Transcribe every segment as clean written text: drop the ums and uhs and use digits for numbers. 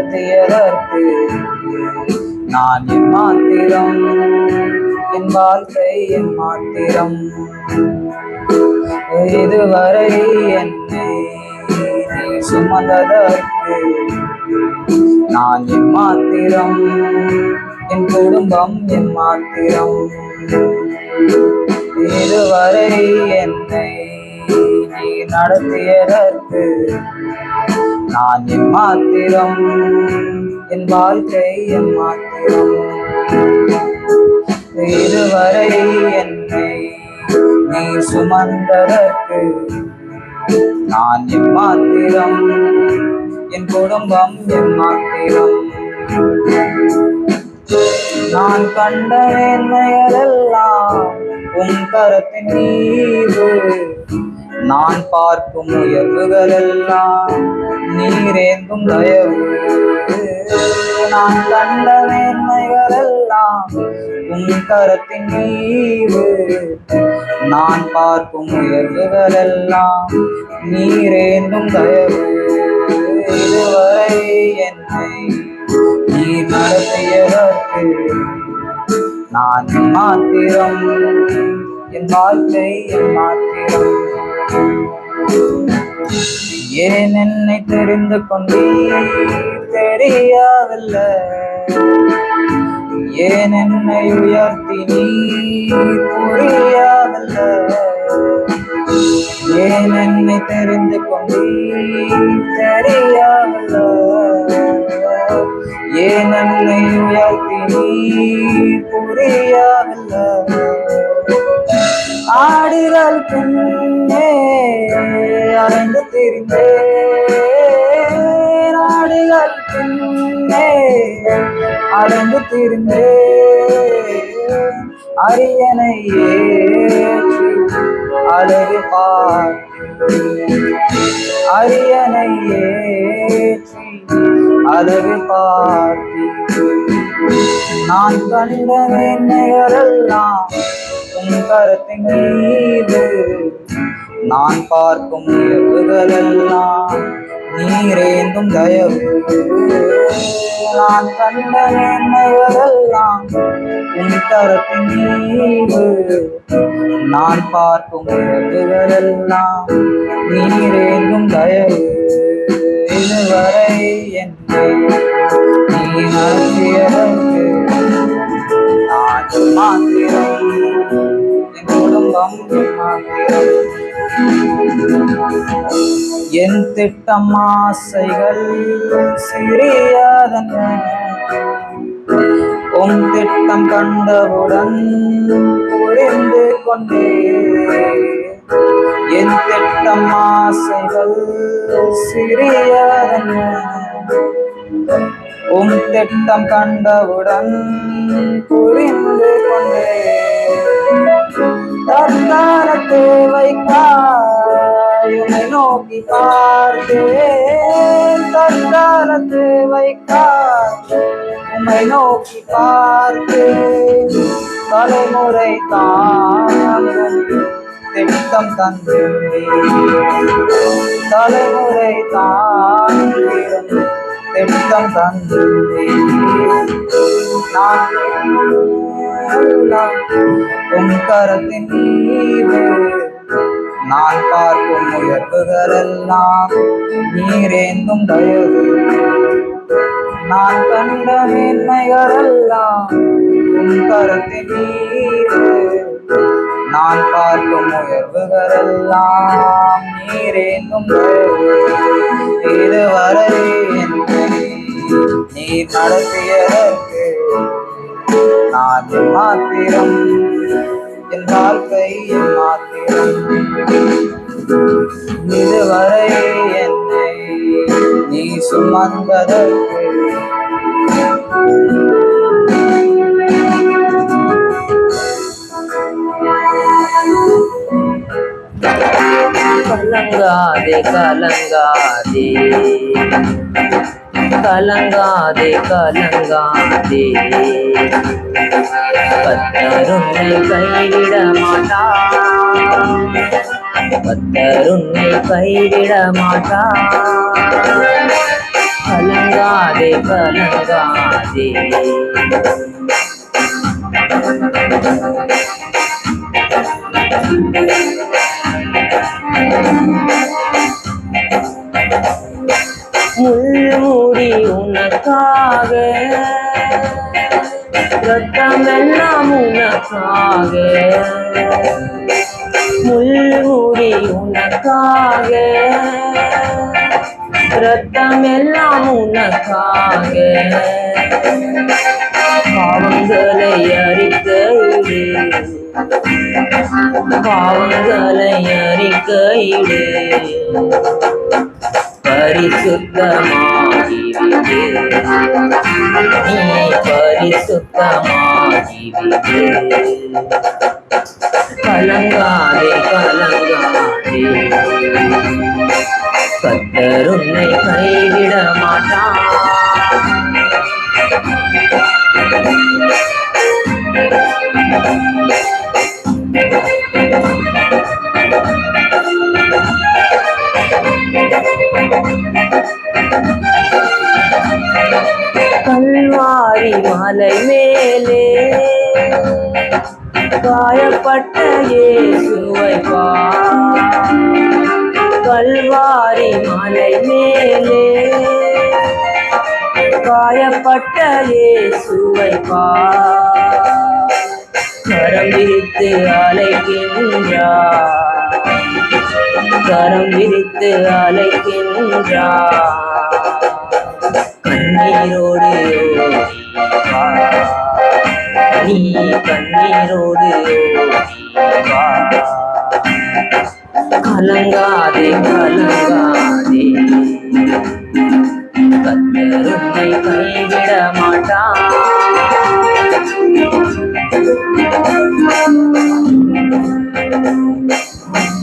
நடத்தியதற்கு நான் எம்மாத்திரம், என் வாழ்க்கை எம்மாத்திரம். இதுவரை என்னை நீ சுமந்ததற்கு நான் எம்மாத்திரம், என் குடும்பம் எம்மாத்திரம். இதுவரை என்னை நீ நடத்தியதற்கு நான் எம்மாத்திரம், என் வாழ்க்கை எம்மாத்திரம். இதுவரை என்னை நீ சுமந்ததற்கு நான் எம்மாத்திரம், என் குடும்பம் எம்மாத்திரம். நான் கண்ட மேன்மைகளெல்லாம் உன் கரத்தின் மீது, நான் பார்க்கும் உயர்வுகளெல்லாம் நீரேந்தும் தயவு. நான் கண்ட மேன்மைகளெல்லாம் உன் கரத்தின் மீது, நான் பார்க்கும் உயர்வுகளெல்லாம் நீரேந்தும் தயவு. இதுவரை என்னை நீ நடத்தியதற்கு நான் எம்மாத்திரம், என் வாழ்க்கை எம்மாத்திரம். ஏன் என்னை தெரிந்து கொண்டீர் தெரியவில்லை, ஏன் என்னை உயர்த்தி நீர் புரியவில்லை. ஏன் என்னை தெரிந்து கொண்டீர் தெரியவில்லை, ஏன் என்னை உயர்த்தி நீர் புரியவில்லை. ஆடுகள் பின்னே அலைந்து திரிந்தேன், ஆடுகள் பின்னே அலைந்து திரிந்தேன். அரியணை ஏற்றி அழகு பார்த்தேன், அரியணை ஏற்றி அழகு பார்த்தேன். நான் கண்ட மேன்மைகளெல்லாம் உன் கரத்தின் மீது, நான் பார்க்கும் உயர்வுகளெல்லாம் நீரேந்தும் தயவு. நான் கண்ட மேன்மைகளெல்லாம் உன் கரத்தின் மீது, நான் பார்க்கும் உயர்வுகளெல்லாம் நீரேந்தும் தயவு. இதுவரை என்னை நீ நடத்தியதற்கு நான் எம்மாத்திரம், என் குடும்பம் எம்மாத்திரம். என் திட்டம் ஆசைகள் சிறியதென்ன, உன் திட்டம் கண்டவுடன் புரிந்து கொண்டே. என் திட்டம் ஆசைகள் சிறியதென்ன, உன் திட்டம் கண்டவுடன் புரிந்து கொண்டே. தற்கால தேவைக்காய் உன்னை நோக்கி பார்த்தேன், தற்கால தேவைக்காய் உன்னை நோக்கி பார்த்தேன். தலைமுறை தாங்கும் திட்டம் தந்தேன், தலைமுறை தாங்கிடும் திட்டம் தந்தேன். நான் உன் கரத்தின் மீது, நான் பார்க்கும் உயர்வுகளெல்லாம் நீரேந்தும் தயவு. நான் கண்ட மேன்மைகளெல்லாம் உன் கரத்தின் மீது, நான் பார்க்கும் உயர்வுகளெல்லாம் நீரேந்தும் தயவு. இதுவரை என்னை நீர் நடத்தியதற்கு நான் எம்மாத்திரம், என் வாழ்க்கை எம்மாத்திரம். இதுவரை என்னை நீ சுமந்ததற்கு கலங்காதே கலங்காதே கலங்காதே கலங்காதே, கர்த்தர் உன்னை கைவிட மாட்டார், கர்த்தர் உன்னை கைவிட மாட்டார். கலங்காதே கலங்காதே முள்முடி உனக்காக ரத்தமெல்லாம் உனக்காக முள்முடி உனக்காக ரத்தமெல்லாம் உனக்காக பாவங்களை அறிக்கையிடு பாவங்களை அறிக்கையிடு பரிசுத்தமாகிவிடு நீ பரிசுத்தமாகிவிடு கலங்காதே கலங்காதே கர்த்தர் உன்னை கைவிட மாட்டார் கல்வாரி மலை மேலே காயப்பட்ட இயேசுவை பார் கல்வாரி மலை மேலே காயப்பட்ட இயேசுவை பார் கரம் விரித்து அழைக்கின்றார் கரம் விரித்து அழைக்கின்றார் கண்ணீரோடு ஓடிவா நீ கண்ணீரோடு ஓடிவா கலங்காதே கலங்காதே கர்த்தர் உன்னை கைவிட மாட்டார்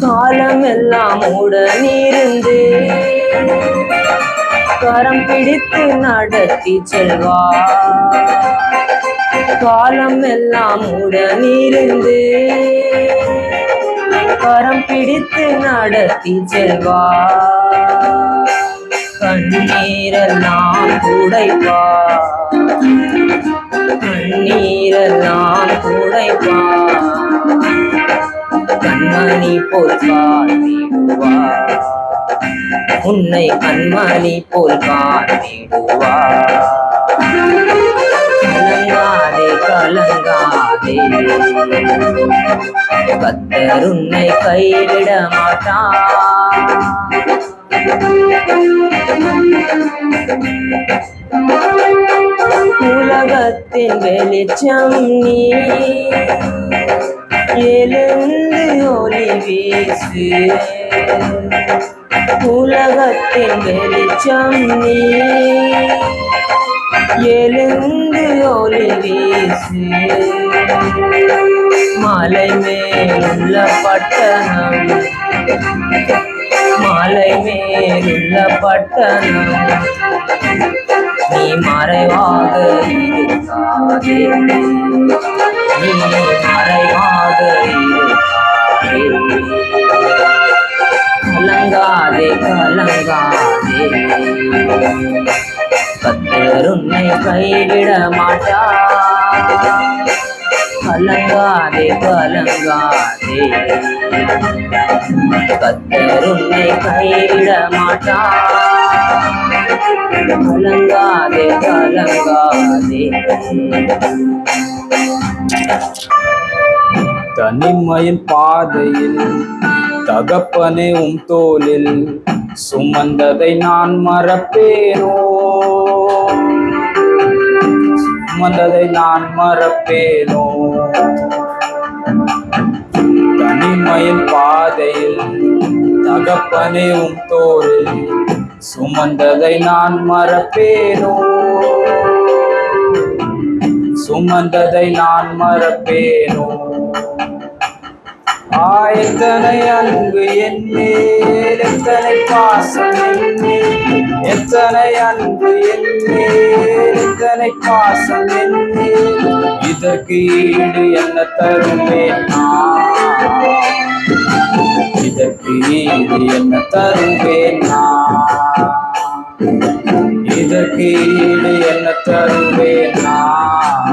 காலம் எல்லாம் உடனிருந்து கரம் பிடித்து நடத்தி செல்வார் காலம் எல்லாம் உடனிருந்து கரம் பிடித்து நடத்தி செல்வார் கண்ணீரெல்லாம் துடைப்பார் கண்ணீரெல்லாம் துடைப்பார் கண்மணி போல் காத்திடுவார் உன்னை கண்மணி போல் காத்திடுவார் கலங்காதே கலங்காதே கர்த்தர் உன்னை கைவிட மாட்டார் உலகத்தின் வெளிச்சம் நீ எழுந்து ஒளி வீசு உலகத்தின் வெளிச்சம் நீ எழுந்து ஒளி வீசு மலை மேலுள்ள பட்டணம் மலை மேலுள்ள பட்டணம் நீ மறைவாக இருக்காதே நீ மறைவாக இருக்காதே கலங்காதே கலங்காதே கர்த்தர் உன்னை கைவிட மாட்டார் கலங்காதே கலங்காதே கர்த்தர் உன்னை கைவிட மாட்டார் கலங்காதே கலங்காதே தனிமையின் பாதையில் தகப்பனே உம் தோளில் சுமந்ததை நான் மறப்பேனோ சுமந்ததை நான் மறப்பேனோ தனிமையின் பாதையில் தகப்பனே உம் தோளில் சுமந்ததை நான் மறப்பேனோ சுமந்ததை நான் மறப்பேனோ எத்தனை அன்பு என் மேல் எத்தனை பாசம் என் மேல் எத்தனை அன்பு என் மேல் எத்தனை பாசம் என் மேல் இதற்கு ஈடு என்ன தருவேன் நான் இதற்கு ஈடு என்ன தருவேன் நான் இதற்கு ஈடு என்ன தருவேன் நான்?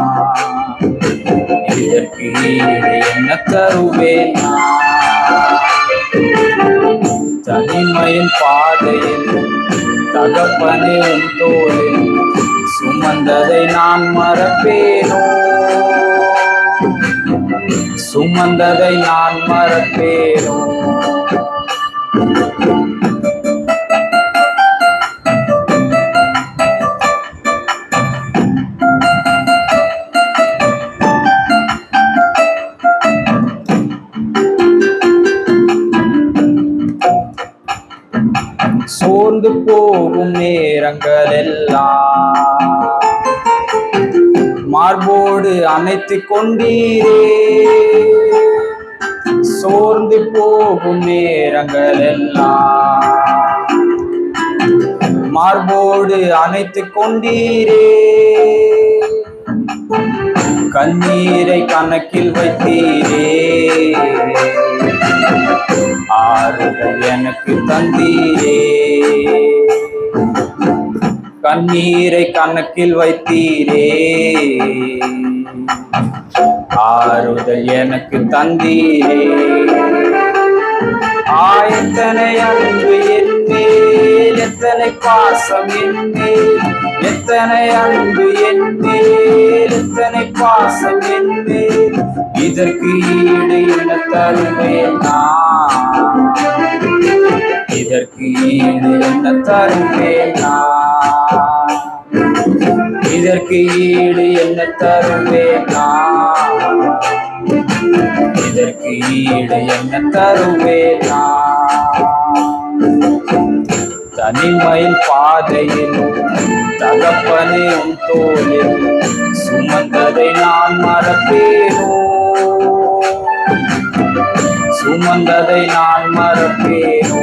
இதற்கு ஈடு என்ன தருவேன் நான்? தனிமையின் பாதையில் தகப்பனே உன் தோளில் சுமந்ததை நான் மறப்பேனோ? சுமந்ததை நான் மறப்பேனோ? சோர்ந்து போகும் நேரங்கள் எல்லாம் மார்போடு அணைத்துக் கொண்டீரே. சோர்ந்து போகும் நேரங்கள் எல்லாம் மார்போடு அணைத்துக் கொண்டீரே. கண்ணீரை கணக்கில் வைத்தீரே. ஆறுதல் எனக்கு தந்தீரே. கண்ணீரை கணக்கில் வைத்தீரே. ஆறுதல் எனக்கு தந்தீரே. எத்தனை அன்பு என் மேல், எத்தனை பாசம் என் மேல், எத்தனை அன்பு என் மேல், எத்தனை பாசம் என் மேல். இதற்கு ஈடு என்ன தருவேன் நான்? இதற்கு ஈடு என்ன தருவேன் நான்? இதற்கு ஈடு என்ன தருவேன் நான்? இதற்கு ஈடு என்ன தருவேன் நான்? தனிமையின் பாதையில் தகப்பனே உன் தோளில் சுமந்ததை நான் மறப்பேனோ? சுமந்ததை நான் மறப்பேனோ?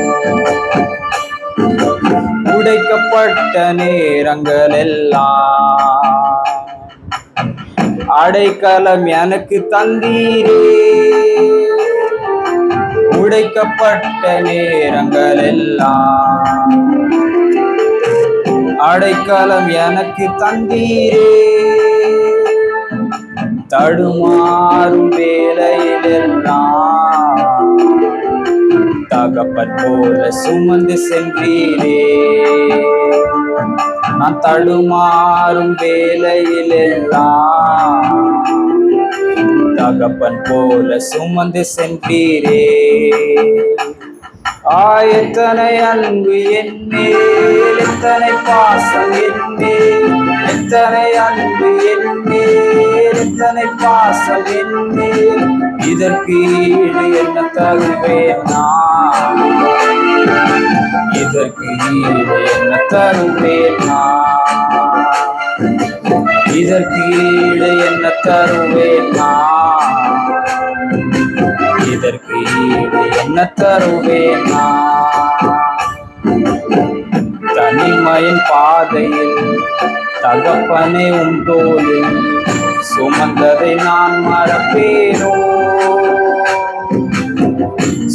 உடைக்கப்பட்ட நேரங்கள் எல்லாம் அடைக்கலம் எனக்கு தந்தீரே. உடைக்கப்பட்ட நேரங்கள் எல்லாம் அடைக்கலம் எனக்கு தந்தீரே. தடுமாறும் வேளையிலெல்லாம் தகப்பன் போல சுமந்து சென்றீரே. நான் தடுமாறும் வேளையிலெல்லாம் தகப்பன் போல சுமந்து சென்றீரே. எத்தனை அன்பு என் மேல், எத்தனை பாசம் என் மேல், எத்தனை அன்பு என் மேல், எத்தனை பாசம் என் மேல். இதற்கு ஈடு என்ன தருவேன் நான்? இதற்கு ஈடு என்ன தருவேன் நான்? இதற்கு ஈடு என்ன தருவேன் நான்? இதற்கு ஈடு என்ன தருவேன் நான்? தனிமையின் பாதையில் தகப்பனே உன் தோளில் சுமந்ததை நான் மறப்பேனோ?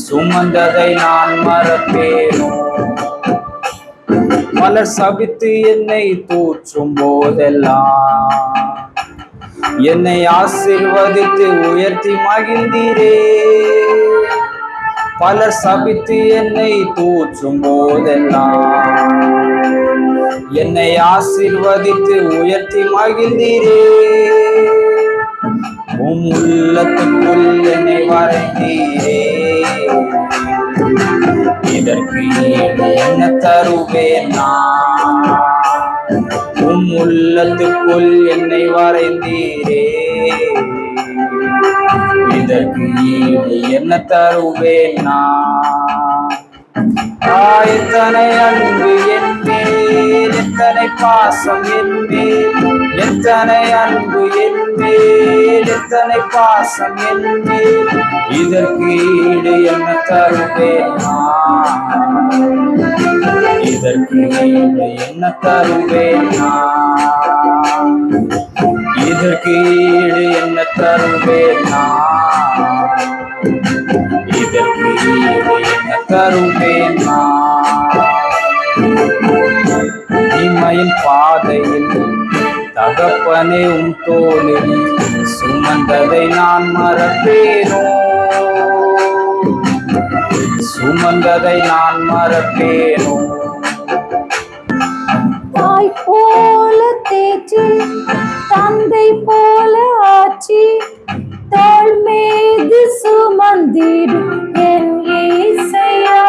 சுமந்ததை நான் மறப்பேனோ? பலர் சபித்து என்னை தூற்றும் போதெல்லாம் என்னை ஆசீர்வதித்து உயர்த்தி மகிழ்ந்தீரே. பலர் சபித்து என்னை தூற்றும் போதெல்லாம் என்னை ஆசீர்வதித்து உயர்த்தி மகிழ்ந்தீரே. உம் உள்ளத்துக்குள் என்னை வரைந்தீரே. இதற்கு ஈடு என்ன தருவேன் நான்? உம் உள்ளத்துக்குள் என்னை வரைந்தீரே. இதற்கு ஈடு என்ன தருவேன் நான்? எத்தனை அன்பு என் மேல், எத்தனை பாசம் என் மேல், எத்தனை அன்பு என் மேல், எத்தனை பாசம் என் மேல். இதற்கு ஈடு என்ன தருவேன் நான்? இதற்கு ஈடு என்ன தருவேன் நான்? இதற்கு ஈடு என்ன தருவேன் நான்? இதற்கு ஈடு என்ன தருவேன் நான்? உண்மையின் பாதையில் தகப்பனே தோளில் சுமந்ததை நான் மறப்பேனோ, சுமந்ததை நான் மறப்பேனோ. தாய் போல தேற்றி தந்தை போல ஆட்சி தோள் மீது சுமந்திடும் என் இயேசையா.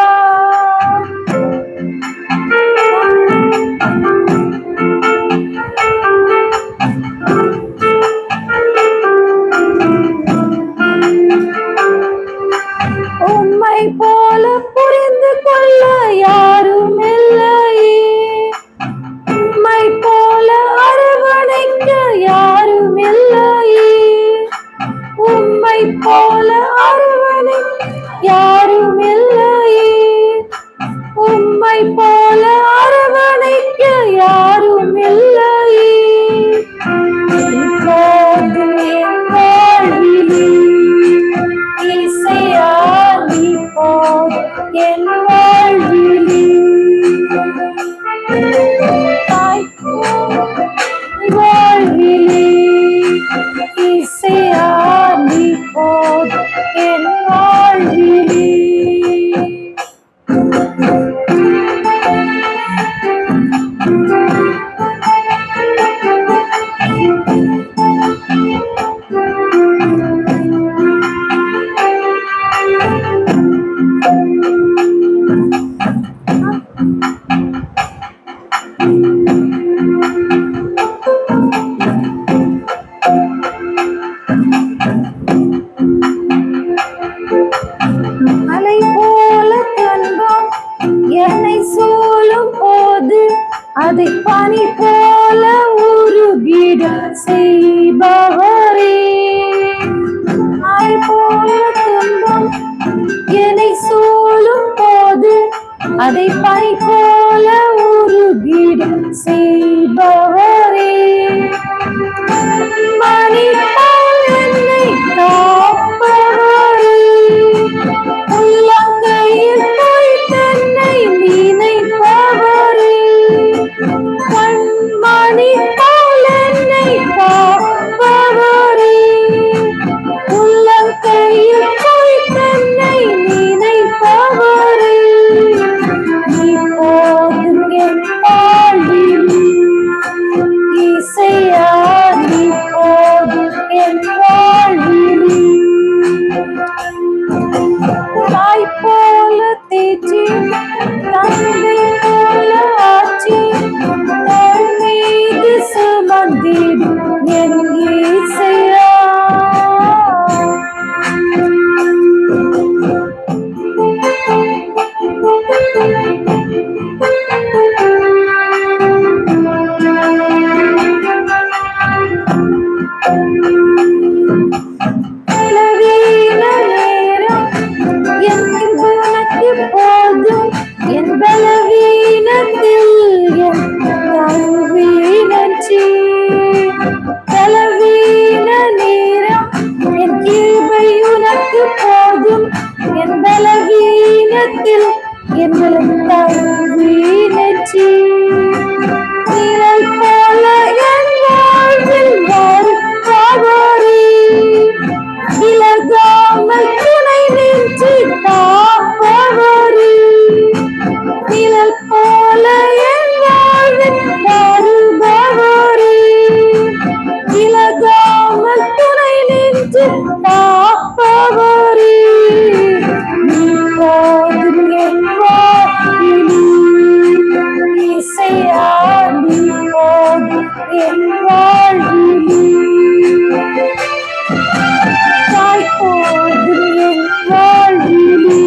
உம்மை போல புரிந்து கொள்ள யாரும் இல்லையே, உம்மை போல அரவணைக்க யாரும் இல்லையே, உம்மை போல அரவணைக்க யாரும் இல்லையே, உம்மை போல அரவணைக்க யாரும் இல்லையே. இப்போது என் வாழ்விலே இசையா நீ போது என் வாழ்விலே. வாழ்விலே இசையா நீ போது என் வாழ்விலே. அலை போல துன்பம் என்னை சூழும் போது அதை பனி போல உருகிட செய்பவரே. அலை போல துன்பம் என்னை சூழும் போது அதை பனி போல உருகிட செய்பவரே. மணி போல் என்னை காப்பவரே, உள்ளங்கையில் போய் தன்னை நினைப்பவரே. கண்மணி போல் என்னை காப்பவரே, உள்ளங்கையில் போய் தன்னை நினைப்பவரே. இப்போது என் வாழ்விலே இசையா நீ போது என் வாழ்விலே. தாய் போல தேற்றி தந்தை போல ஆட்சி தோள் மீது சுமந்திடும் என் இயேசையா. பலவீன நேரம் என் உனக்கு போதும், என் பலவீனத்தில் என் தழுவினச்சி. பலவீன நேரம் என் கிருபை உனக்கு போதும், என் பலவீனத்தில் என் தழுவினச்சி. நிழல் போல என் வாழ்வில் வருபவரே, விலகாமல் துணை நின்று காப்பவரே. நிழல் போல என் வாழ்வில் வருபவரே, விலகாமல் துணை நின்று காப்பவரே. இப்போது என் வாழ்விலே இசையா நீ போது என் வாழ்விலே. தாய் போது என் வாழ்விலே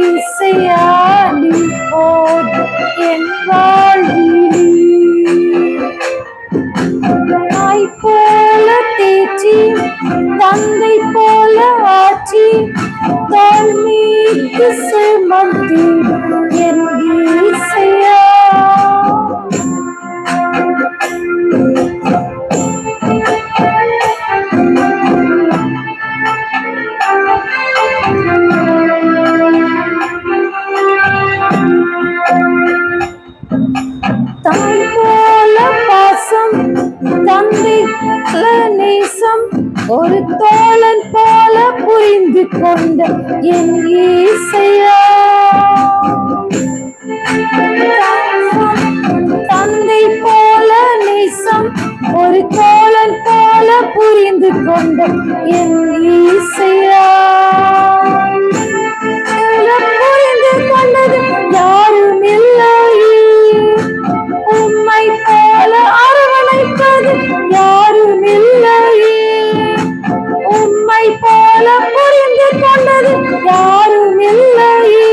இசையா நீ போது என் வாழ்விலே. தாய் போல தேற்றி தந்தை போல ஆட்சி தோள் மீது சுமந்திடும் என் இசையா. ஒரு தோழன் போல புரிந்து கொண்ட என் இசையா, தந்தை போல நேசம் ஒரு தோழன் போல புரிந்து கொண்ட என் இசையா, புரிந்து கொண்டது யாரும் இல்லையே, உம்மை போல அரவணைப்பது யாரும் இல்லையே, உம்மை போல புரிந்து கொண்டது யாரும் இல்லையே,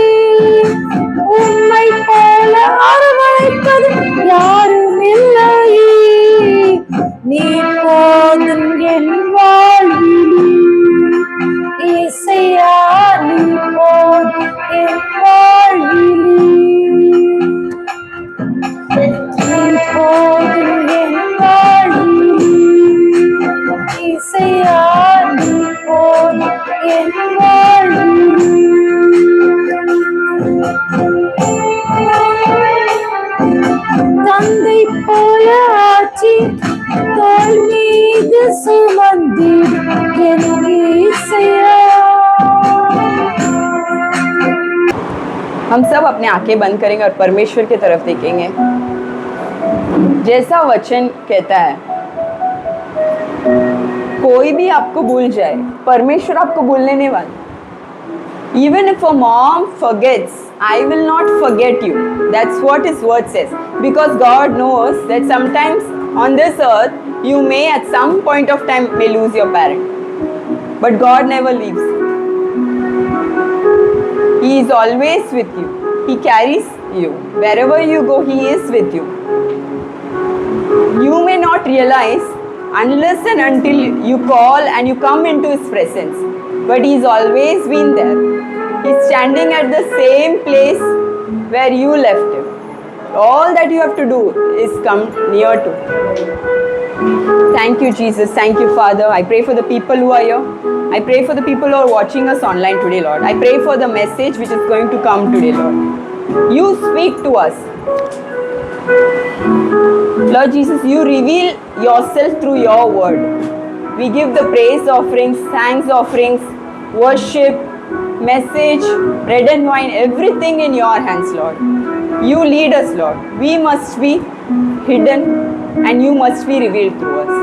உம்மை போல அரவணைப்பது யாரும் இல்லையே, நீ போதும் என் வாழ்விலே இசையா, நீ போதும் என் வாழ்விலே, நீ போதும் என் வாழ்விலே இசையா, நீ போதும் என் வாழ்விலே. தந்தை போல ஆட்சி தோள் மீது சுமந்திடும் என் இசையா. हम सब अपने आंखें बंद करेंगे और परमेश्वर की तरफ देखेंगे। जैसा वचन कहता है, कोई भी आपको भूल जाए, परमेश्वर आपको भूलने नहीं वाला। Even if a mom forgets, I will not forget you. That's what his word says. Because God knows that sometimes on this earth, you may at some point of time may lose your parent. But God never leaves you. He is always with you. He carries you. Wherever you go, He is with you. You may not realize unless and until you call and you come into His presence. But He's always been there. He's standing at the same place where you left Him. All that you have to do is come near to Him. Thank you, Jesus. Thank you, Father. I pray for the people who are here. I pray for the people who are watching us online today, Lord. I pray for the message which is going to come today, Lord. You speak to us. Lord Jesus, you reveal yourself through your word. We give the praise offerings, thanks offerings, worship, message, bread and wine, everything in your hands, Lord. You lead us, Lord. We must be hidden and you must be revealed through us.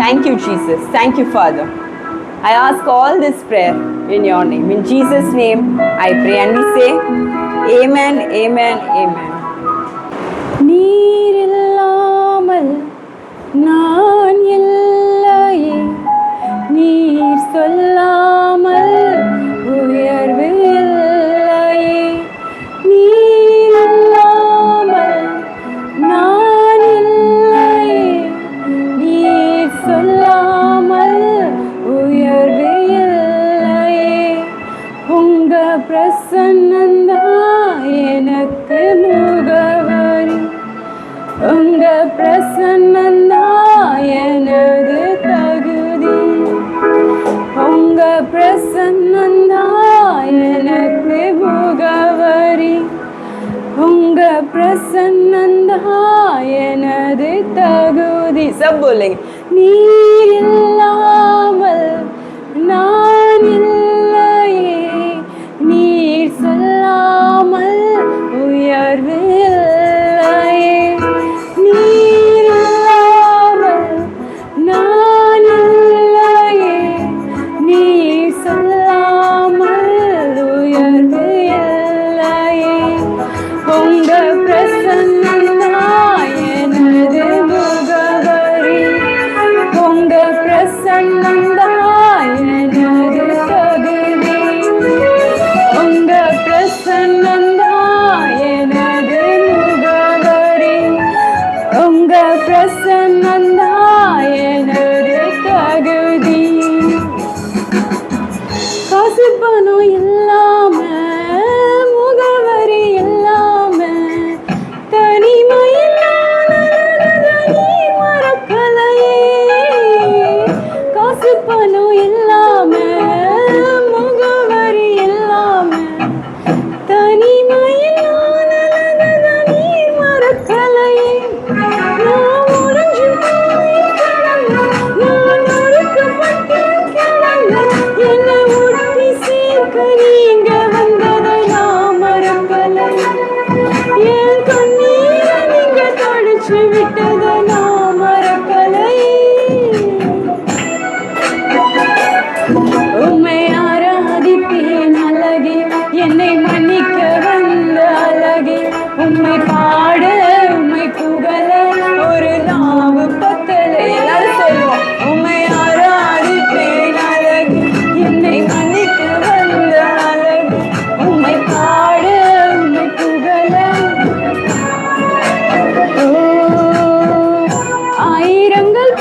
Thank you, Jesus. Thank you, Father. I ask all this prayer in your name. In Jesus' name, I pray and we say, Amen, Amen, Amen. நீர் இல்லாமல் நான் இல்லையே, நீர் சொல்லாமல் உயர்வு இல்லையே, நீர் இல்லாமல் நான் இல்லையே, நீர் சொல்லாமல் உயர்வு இல்லையே, உங்க பிரசன்னந்தான் எனக்கு முகவரி, உங்க பிரசன்னந்தான் எனது தகுதி, உங்க பிரசன்னந்தான் எனக்கு முகவரி, உங்க பிரசன்னந்தான் எனது தகுதி. सब बोलेंगे, நீர் இல்லாமல் நான் இல்லையே, நீர் சொல்லாமல் உயர்வு இல்லையே, நீர் இல்லாமல் நான் இல்லையே, நீர் சொல்லாமல் உயர்வு இல்லையே, உங்க பிரசன்னந்தான் எனது முகவரி, உங்க பிரசன்னந்தான் எனது தகுதி, உங்க பிரசன்னந்தான் எனது முகவரி, உங்க பிரசன்னந்தான் எனது தகுதி. காசு பணம் இல்லாம, முகவரி இல்லாம, தனிமையில் நீ மறக்கலையே, காசு பணம் இல்லாம, முகவரி இல்லாம, தனிமையில் நீ மறக்கலையே, நான் உடைஞ்சு போய் கிடந்தேன், நான் நொறுக்கப்பட்டு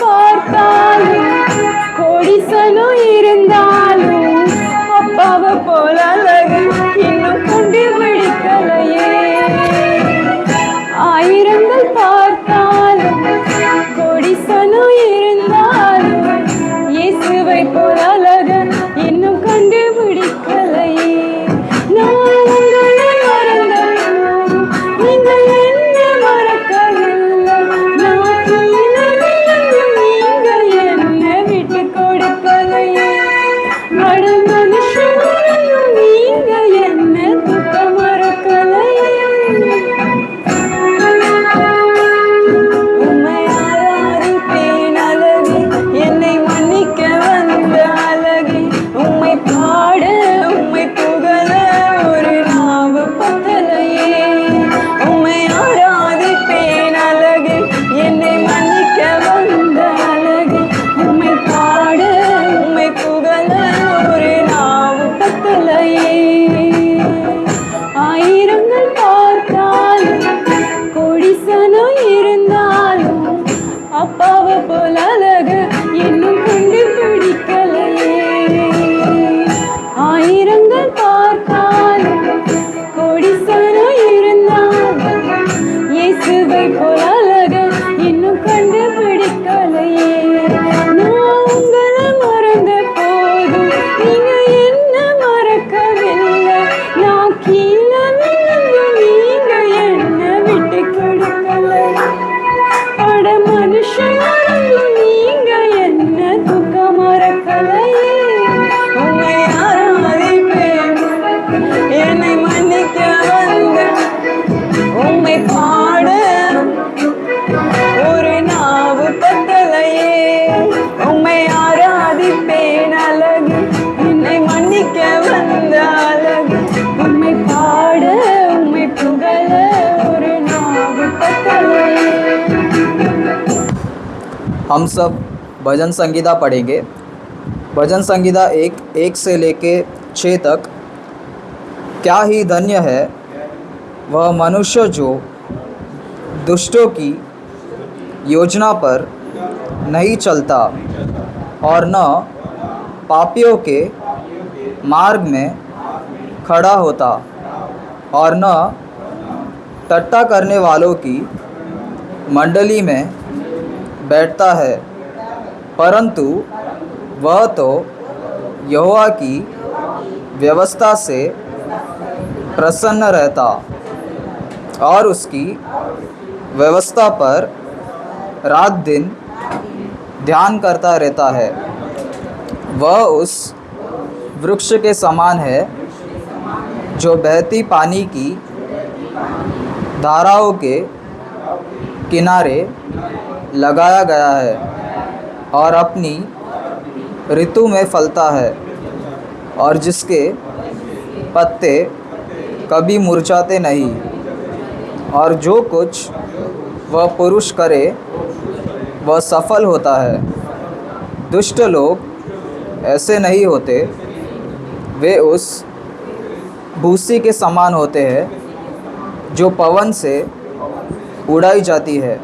பார்த்தாலும் கோடிசனம் இருந்தாலும் அப்பாவை போல அழகு இன்னும் கண்டுபிடிக்கலையே. ஆயிரங்கள் பார்த்தாலும் கோடிசனம் இருந்தாலும் இயேசுவை போல அழகு இன்னும் கண்டுபிடிக்கலையே. நான் உங்களை மறந்தாலும் நீங்கள் என்ன மறக்கவில்லை. நான் கீழே விழுந்தும் நீங்கள் என்ன விட்டு கொடுக்கலையே. அட மனுஷனையும் நீங்க என்ன துக்க மறக்கலையே. உம்மை ஆராதிப்பேன் அழகே, என்னை மன்னிக்க வந்த அழகே. உம்மை பாட உம்மை புகழ ஒரு நாவு பத்தலையே. உம்மை ஆராதிப்பேன் அழகே, என்னை மன்னிக்க வந்த அழகே. உம்மை பாட உம்மை புகழ ஒரு நாவு பத்தலையே. ஆயிரங்கள் பார்த்தாலும் கோடிசனம் இருந்தாலும் அப்பாவை போல அழகு இன்னும் கண்டுபிடிக்கலையே. ஆயிரங்கள் பார்த்தாலும் கோடிசனம் இருந்தாலும் இயேசுவை போல அழகு இன்னும் கண்டுபிடிக்கலையே. நான் உங்களை மறந்த போதும் நீங்க என்ன மறக்கவில்லை. நான் கீழே விழுந்தும் நீங்க என்ன விட்டு கொடுக்கலை. அட மனுஷனாலும் நீங்க என்ன துக்க மறக்கலையே. உம்மை ஆராதிப்பேன், என்னை மன்னிக்க வந்த உம்மை பாட ஒரு நாவு பத்தலையே. உம்மை ஆராதிப்பேன் அழகு, என்னை மன்னிக்க வந்த அழகு. உம்மை பாட உம்மை புகழ ஒரு நாவு பத்தலையே. हम सब भजन संगीता पढ़ेंगे। भजन संगीता 1 से लेके 6 तक। क्या ही धन्य है वह मनुष्य जो दुष्टों की योजना पर नहीं चलता और न पापियों के मार्ग में खड़ा होता और न टट्टा करने वालों की मंडली में बैठता है, परंतु वह तो यहोवा की व्यवस्था से प्रसन्न रहता और उसकी व्यवस्था पर रात दिन ध्यान करता रहता है। वह उस वृक्ष के समान है जो बहती पानी की धाराओं के किनारे लगाया गया है और अपनी ऋतु में फलता है और जिसके पत्ते कभी मुरझाते नहीं। और जो कुछ वह पुरुष करे वह सफल होता है। दुष्ट लोग ऐसे नहीं होते, वे उस भूसी के समान होते हैं जो पवन से उड़ाई जाती है।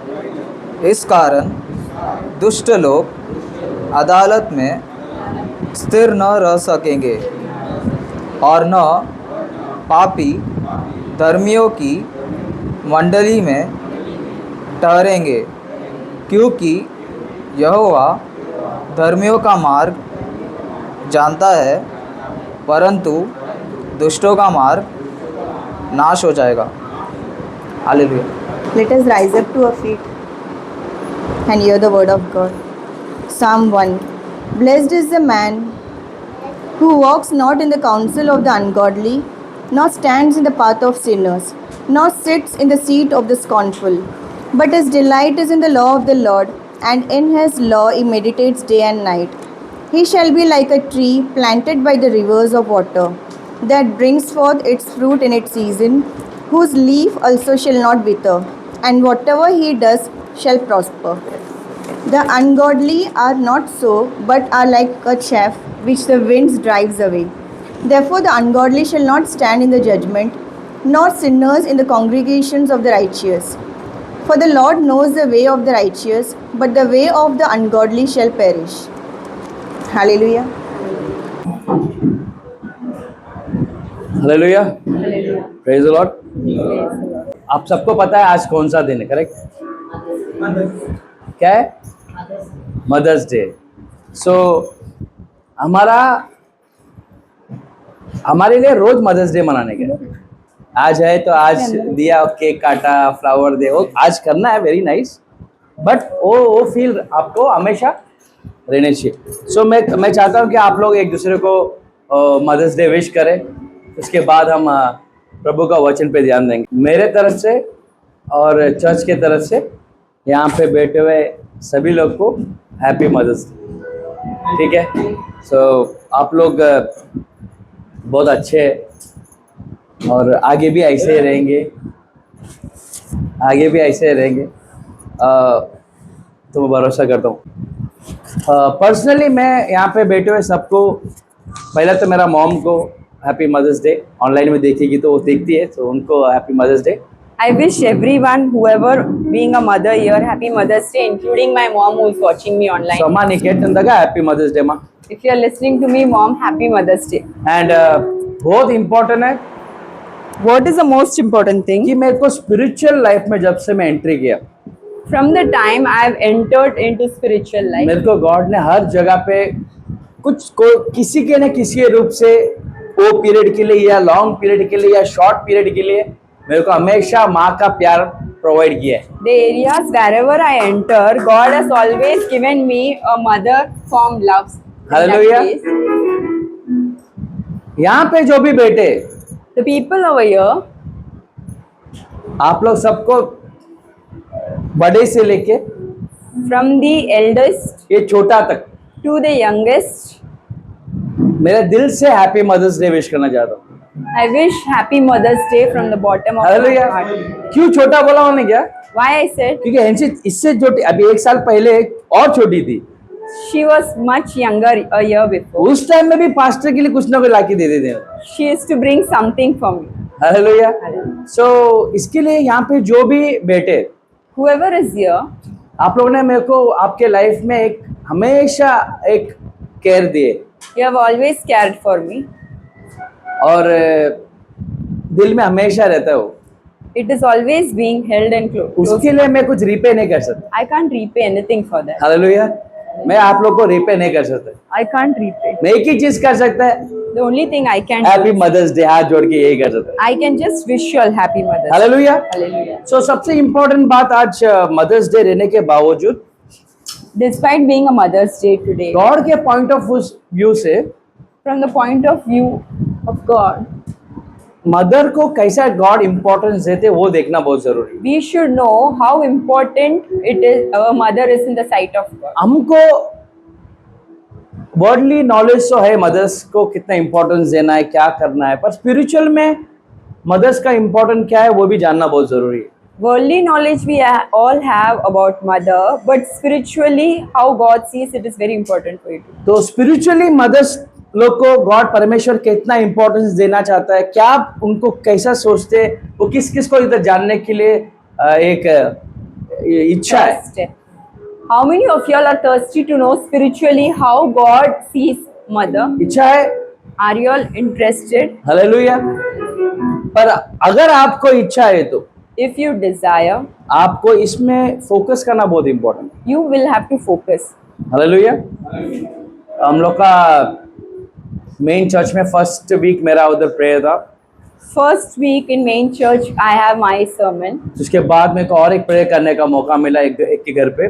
इस कारण दुष्ट लोग अदालत में स्थिर न रह सकेंगे और न पापी धर्मियों की मंडली में ठहरेंगे, क्योंकि यहोवा धर्मियों का मार्ग जानता है, परंतु दुष्टों का मार्ग नाश हो जाएगा। Hallelujah. Let us rise up to our feet and hear the word of God. Psalm 1. Blessed is the man who walks not in the counsel of the ungodly, nor stands in the path of sinners, nor sits in the seat of the scornful. But his delight is in the law of the Lord, and in his law he meditates day and night. He shall be like a tree planted by the rivers of water, that brings forth its fruit in its season, whose leaf also shall not wither, and whatever he does shall prosper. The ungodly are not so, but are like a chaff which the winds drives away. Therefore the ungodly shall not stand in the judgment, nor sinners in the congregations of the righteous. For the Lord knows the way of the righteous, but the way of the ungodly shall perish. Hallelujah. Hallelujah, praise the Lord. आप सबको पता है आज कौन सा दिन है, correct? क्या है? Mother's day. सो हमारे लिए रोज मदर्स डे मनाने के आज है, तो आज दिया, केक काटा, फ्लावर दे, वो आज करना है, वेरी नाइस। बट वो फील आपको हमेशा रहने चाहिए। सो मैं चाहता हूँ कि आप लोग एक दूसरे को मदर्स डे विश करें। उसके बाद हम प्रभु का वचन पे ध्यान देंगे। मेरे तरफ से और चर्च के तरफ से यहाँ पे बैठे हुए सभी लोग को हैप्पी मदर्स डे, ठीक है? सो आप लोग बहुत अच्छे हैं और आगे भी ऐसे ही रहेंगे, आगे भी ऐसे ही रहेंगे, तो मैं भरोसा करता हूँ। पर्सनली मैं यहाँ पे बैठे हुए सबको, पहले तो मेरा मॉम को हैप्पी मदर्स डे, ऑनलाइन में देखेगी तो वो देखती है, तो उनको happy Mother's Day. I wish everyone, whoever being a mother here, happy Mother's Day, including my mom who is watching me online. So अम्मा निकेतन दगा हैप्पी मदर्स डे माँ। If you are listening to me, mom, happy Mother's Day. And बहुत important है What is the most important thing? कि मेरे को spiritual life में जब से मैं एंट्री किया, From the time I have entered into spiritual life, मेरे को गॉड ने हर जगह पे किसी के न किसी रूप से, वो पीरियड के लिए या लॉन्ग पीरियड के लिए या शॉर्ट पीरियड के लिए, मेरे को हमेशा माँ का प्यार प्रोवाइड किया है। the areas wherever I enter, God has always given me a mother from love. In that Hallelujah. place, यहाँ पे जो भी बैठे, the people over here, आप लोग सबको बड़े से लेके from the eldest ये छोटा तक, to the youngest, मेरे दिल से हैप्पी मदर्स डे विश करना चाहता हूँ। I wish happy Mother's Day from the bottom of my hallelujah. heart. क्यों छोटा बोला मैंने क्या? Why I said क्योंकि इनसे इससे छोटी, अभी एक साल पहले और छोटी थी, she was much younger a year before. उस टाइम में भी पास्टर के लिए कुछ ना कुछ लाके दे देते हैं। She used to bring something for me. Hallelujah. So इसके लिए यहाँ पे जो भी बैठे, Whoever is here, आप लोगों ने मेरे को आपके लाइफ में एक हमेशा एक केयर दिए you have always cared for me. और दिल में हमेशा रहता है वो, It is always being held and close. उसके लिए मैं कुछ रिपे नहीं कर सकता। I can't repay anything for that. Hallelujah. मैं आप लोग को रिपे नहीं कर सकता। I can't repay. मैं एक ही चीज कर सकता है, The only thing I can happy do, Mother's Day, हाथ जोड़ के यही कर सकता है। I can just wish you all happy Mother's Day. Hallelujah. Hallelujah. सो सबसे इम्पोर्टेंट बात आज मदर्स डे रहने के बावजूद, Despite being a Mother's Day today, God के पॉइंट ऑफ व्यू से from the point of view of God, mother को कैसा गॉड इम्पोर्टेंस देते वो देखना बहुत जरूरी है। we should know how important it is, our mother is in the sight of God. हमको वर्डली नॉलेज तो है मदर्स को कितना इम्पोर्टेंस देना है, क्या करना है, पर स्पिरिचुअल में मदर्स का इम्पोर्टेंट क्या है वो भी जानना बहुत जरूरी है। Worldly knowledge we all have about mother, but spiritually how God sees it is very important for you. तो स्पिरिचुअली मदर्स लोग को गॉड परमेश्वर कितना इम्पोर्टेंस देना चाहता है, क्या उनको कैसा सोचते हैं, वो किस किस को इधर जानने के लिए एक इच्छा है। First, how many of y'all are thirsty to know spiritually how God sees mother? इच्छा है, Are you all interested? Hallelujah. पर अगर आपको इच्छा है तो If you desire, आपको इसमें फोकस करना बहुत इम्पोर्टेंट है। you will have to focus. Hallelujah. हम लोग का मेन चर्च में फर्स्ट वीक मेरा उधर प्रेयर था, First week in main church, I have my sermon. उसके बाद मेरे को और एक प्रेयर करने का मौका मिला एक के घर पे।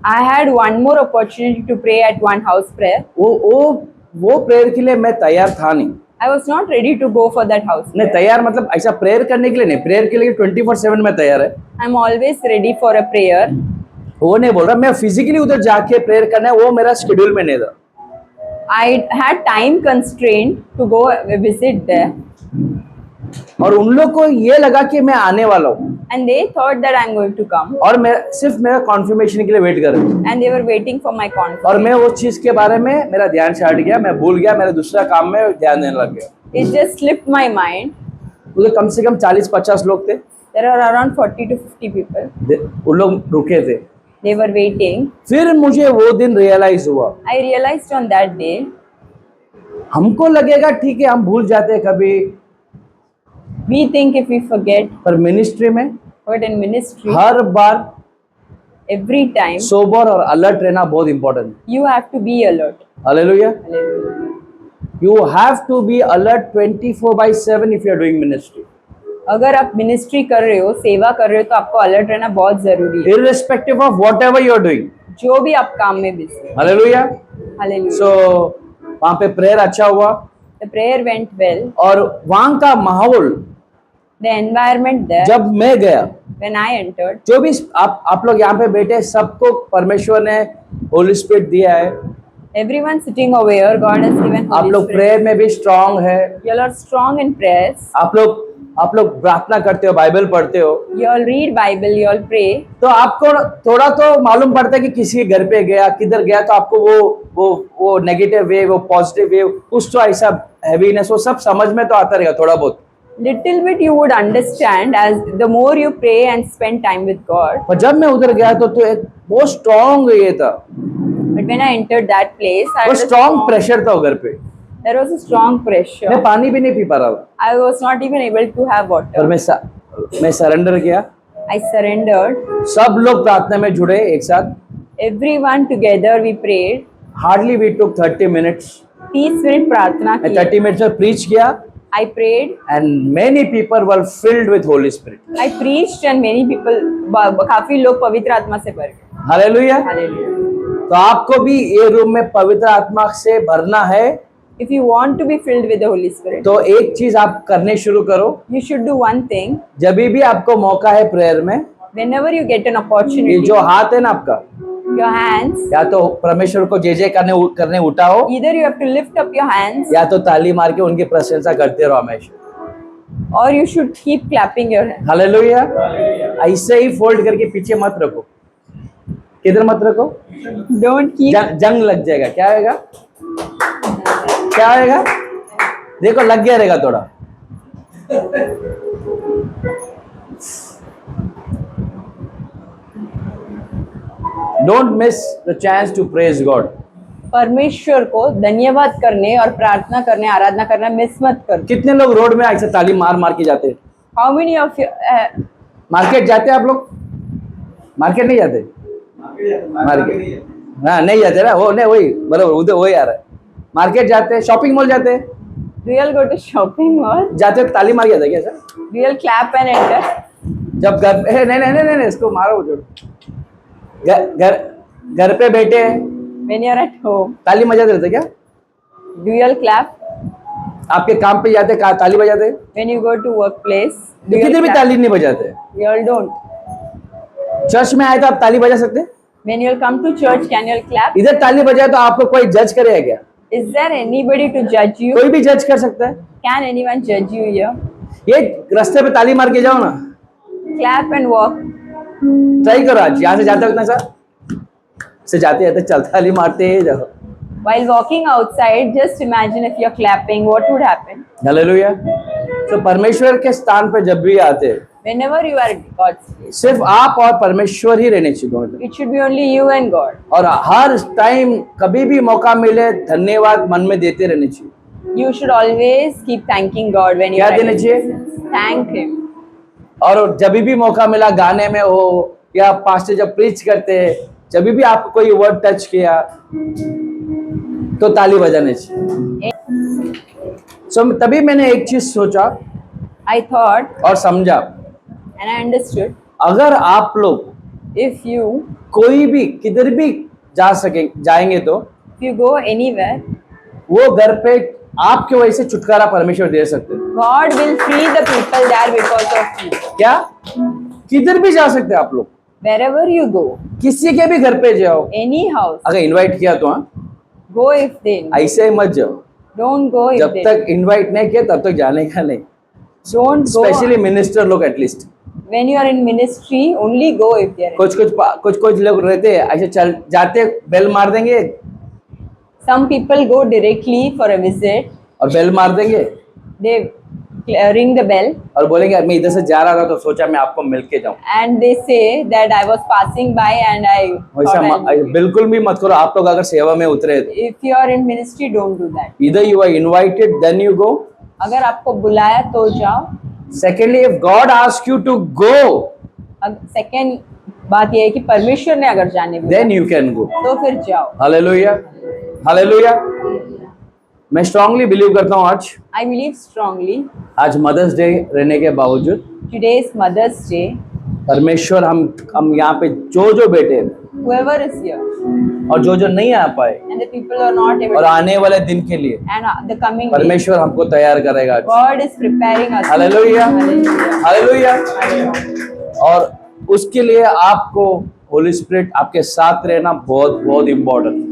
I had one more opportunity to pray at one house prayer. वो प्रेयर के लिए मैं तैयार था नहीं। I was not ready to go for that house नहीं prayer. तैयार मतलब ऐसा प्रेयर करने के लिए नहीं, प्रेयर के लिए 24/7 में तैयार है, I'm always ready for a prayer. वो नहीं बोल रहा। मैं फिजिकली उधर जाके प्रेयर करना है वो मेरा शेड्यूल में नहीं था। I had time constraint to go visit there, और उन लोग को ये लगा कि मैं आने वाला हूँ and they thought that I'm going to come, और मैं सिर्फ मेरा कॉन्फर्मेशन के लिए वेट कर रहा हूँ। and they were waiting for my और confirmation. मैं वो चीज के बारे में मेरा ध्यान से हट गया, मैं भूल गया, मेरे दूसरा काम में ध्यान देने लग गया। It just slipped my mind. उधर कम से कम 40-50 लोग थे। There are around 40 to 50 people. वो लोग रुके थे। They were waiting. फिर मुझे वो दिन रियलाइज हुआ, I realized on that day, हमको लगेगा ठीक है हम भूल जाते हैं कभी, we think if we forget, पर मिनिस्ट्री में but in ministry, her bar every time sober और अलर्ट रहना बहुत इंपॉर्टेंट है। you have to be alert. Hallelujah. Hallelujah. You have to be alert 24/7 if you are doing ministry. अगर आप ministry कर रहे हो, सेवा कर रहे हो, तो आपको अलर्ट रहना बहुत जरूरी है, Irrespective of whatever you are doing. जो भी आप काम में बिजी है। हालेलुया। Hallelujah. So वहाँ पे प्रेयर अच्छा हुआ The prayer went well. और वहाँ का माहौल The environment there, जब मैं गया, when I entered, जो भी आप लोग यहाँ पे बैठे सबको परमेश्वर ने होली स्पिरिट दिया है। everyone sitting over here, God has given आप Holy लोग Spirit. प्रेयर में भी स्ट्रांग है, You all are strong in prayers. आप लोग प्रार्थना करते हो, बाइबल पढ़ते हो, You all read Bible. You all pray. तो आपको थोड़ा तो मालूम पड़ता है कि किसी के घर पे गया, किधर गया, तो आपको वो नेगेटिव वे, वो पॉजिटिव वे, कुछ तो ऐसा हैवीनेस, वो सब समझ में तो आता रहेगा थोड़ा बहुत। Little bit you would understand as the more you pray and spend time with God. पर जब मैं उधर गया तो एक बहुत स्ट्रांग ये था, But when I entered that place, I वो had a स्ट्रांग प्रेशर था घर पे। there was a strong मैं pressure. पानी भी नहीं पी पा रहा था, I was not even able to have और water. मैं सरेंडर किया। I surrendered. सब लोग प्रार्थना में जुड़े एक साथ। Everyone together we prayed. Hardly we took 30 minutes. 30 minute प्रार्थना मैं की. 30 मिनट्स में प्रीच किया I prayed. And many people were filled with Holi spirit. I preached and many people, काफी लोग पवित्र आत्मा से भर गए. हालेलुया। Hallelujah. तो आपको भी ये रूम में पवित्र आत्मा से भरना है, If you want to be filled with the Holy Spirit, तो एक चीज आप करने शुरू करो। you should do one thing. जब भी आपको मौका है प्रेयर में, Whenever you get an ये opportunity, जो हाथ है ना आपका, your hands, या तो परमेश्वर को जय करने उठाओ, either you have to lift up your hands या तो ताली मार के उनकी प्रशंसा करते रहो हमेशा। or you should keep clapping your hands. Hallelujah. ऐसे ही फोल्ड करके पीछे मत रखो। किधर मत रखो? Don't keep. जंग लग जाएगा। क्या होगा? क्या होगा? देखो लग गया रहेगा थोड़ा। Don't miss the chance to praise God. परमेश्वर को धन्यवाद करने और प्रार्थना करने, आराधना करना मिस मत कर. कितने लोग रोड में ऐसे ताली मार के जाते हैं? How many of you? Market जाते हैं आप लोग? मार्केट नहीं जाते? मार्केट हाँ नहीं जाते ना, वो नहीं, वही बराबर उधर वही आ रहा है। मार्केट जाते हैं, शॉपिंग मॉल जाते हैं, Do you all go to shopping mall? जाते हो ताली मार के जाते हैं क्या sir? Do you all clap and enter? जब घर नहीं इसको मारो जोड़। घर पे बैठे हैं, When you are at home, ताली बजाते रहते क्या? do you all clap? आपके काम पे जाते ताली बजाते? When you go to workplace, do you all किधर भी clap? ताली नहीं बजाते। You all don't. चर्च में आए तो आप ताली बजा सकते हैं? When you all come to church, can you all clap? इधर ताली बजाए तो आपको कोई जज करेगा क्या? Is there anybody to judge you? कोई भी जज कर सकता है। Can anyone judge you here? ये रास्ते पे ताली मार के जाओ ना, Clap and walk. ट्राई करो आज। यहाँ से जाते हो ना सर, से जाते चलते ताली मारते जाओ। While walking outside, just imagine if you're clapping, what would happen? Hallelujah. तो परमेश्वर के स्थान पे जब भी आते हैं, Whenever you are at God's place, सिर्फ आप और परमेश्वर ही रहने चाहिए। it should be only you and God. और हर टाइम कभी भी मौका मिले धन्यवाद मन में देते रहने चाहिए। You should always keep thanking God when you क्या are at देना His चाहिए? presence. Thank Him. और जब भी मौका मिला गाने में हो या पास्टर जब प्रीच करते हैं, जब भी आपको कोई वर्ड टच किया तो ताली बजाने चाहिए। तभी मैंने एक चीज सोचा I thought और समझा, and I understood, अगर आप लोग if you कोई भी किधर भी जाएंगे तो if you go anywhere, वो घर पे आपके वजह से छुटकारा परमेश्वर दे सकते हैं। God will free the people there because of you. क्या? किधर भी जा सकते हैं आप लोग, Wherever you go, किसी के भी घर पे जाओ, any house, अगर इनवाइट किया तो। हाँ, go if they invite. ऐसे ही मत जाओ, Don't go if जब they तक इनवाइट नहीं किया तब तक जाने का नहीं। don't go. स्पेशली मिनिस्टर लोग at least, When you are in ministry, only go if they are. कुछ लोग रहते हैं ऐसे चल जाते, बेल मार देंगे Some people go directly for a visit. और बेल मार देंगे, They ring the bell, और बोलेंगे मैं इधर से जा रहा था तो सोचा मैं आपको मिल के जाऊं। and they say that I was passing by and I वैसा thought I'll meet you. बिल्कुल भी मत करो। आप लोग अगर सेवा में उतरे तो If you are in ministry, don't do that. either you are invited then you go, अगर आपको बुलाया तो जाओ। secondly if God asks you to go second बात यह है कि परमेश्वर ने अगर जाने बोला then you can go। तो फिर जाओ। Hallelujah, hallelujah. मैं स्ट्रांगली बिलीव करता हूँ आज I believe strongly आज मदर्स डे रहने के बावजूद today is Mother's Day. परमेश्वर हम यहाँ पे जो बैठे हैं Whoever is here और जो नहीं आ पाए and the people are not able और to, आने वाले दिन के लिए and the coming day, परमेश्वर हमको तैयार करेगा आज। God is preparing us. Hallelujah, Hallelujah. Hallelujah. और उसके लिए आपको होली स्पिरिट आपके साथ रहना बहुत बहुत important.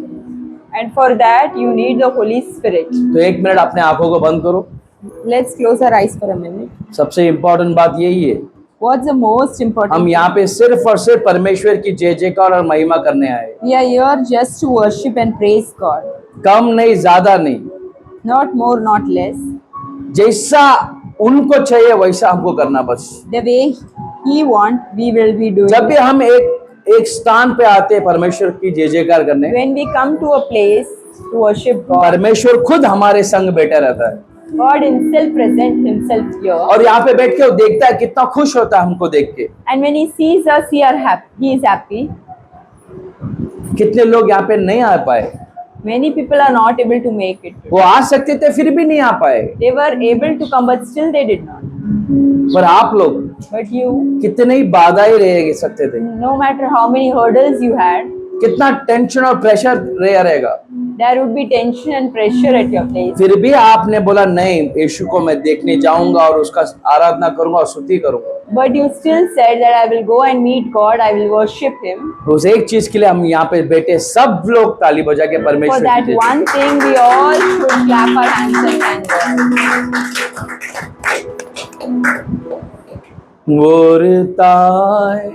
And for that you need the Holy Spirit. तो एक मिनट अपने आंखों को बंद करो। Let's close our eyes for a minute. सबसे इम्पोर्टेंट बात यही है, What's the most important? हम यहाँ पे सिर्फ और सिर्फ परमेश्वर की जय जयकार और महिमा करने आए। We are here just to worship and praise God. कम नहीं, ज्यादा नहीं, Not more, not less. जैसा उनको चाहिए वैसा हमको करना बस। The way He want, we will be doing. जब भी हम एक स्थान पे आते हैं परमेश्वर की जय जयकार करने, When we come to a place to worship God, परमेश्वर खुद हमारे संग बैठा रहता है God Himself present Himself here. और यहाँ पे बैठ के वो देखता है, कितना खुश होता है हमको देख के। And when He sees us, He is happy. कितने लोग यहाँ पे नहीं आ पाए, Many people are not able to make it. वो आ सकते थे फिर भी नहीं आ पाए, They were able to come, but still they did not. पर आप लोग But you, कितने ही बाधा ही रह सकते थे, no matter how many hurdles you had, कितना टेंशन और प्रेशर रहेगा, there would be tension and pressure at your place. फिर भी आपने बोला नहीं, यीशु को मैं देखने जाऊंगा और उसका आराधना करूंगा और स्तुति करूंगा। But you still said that I will go and meet God, I will worship Him. तो उस एक चीज के लिए हम यहाँ पे बैठे सब लोग ताली बजा के For परमेश्वर that की जय one thing, we all should clap our hands and thank God. ஒருதாய்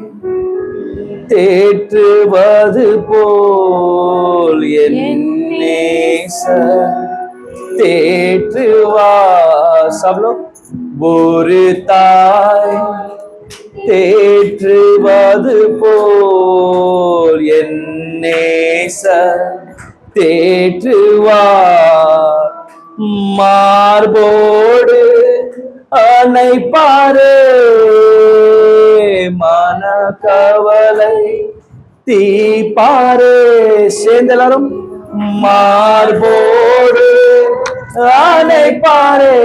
தேற்றுவது போல் என்னேச தேற்றுவா सब लोग ஒரு தாய் தேற்றுவது போல் என்னேச தேற்றுவார் மார்போடு அணைப்பாரே மன கவலை தீப்பாரே சேர்ந்து எல்லாரும் மார்போடு அணைப்பாரே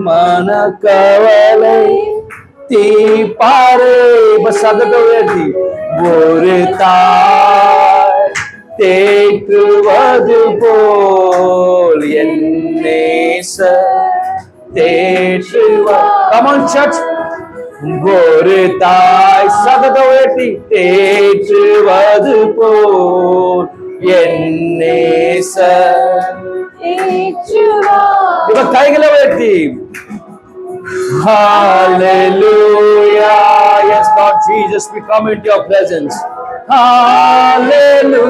மன கவலை தீப்பாரே बस சத்தத்தை உயர்த்தி ஒரு தாய் தேற்றுவது போல் என்னேச தேற்றுவா come on church ஒரு தாய் சத்தத்தை உயர்த்தி தேற்றுவது போல் என்னேச இப்ப கைகளை உயர்த்தி Hallelujah. Yes, Lord Jesus, we come into your presence. Hallelujah.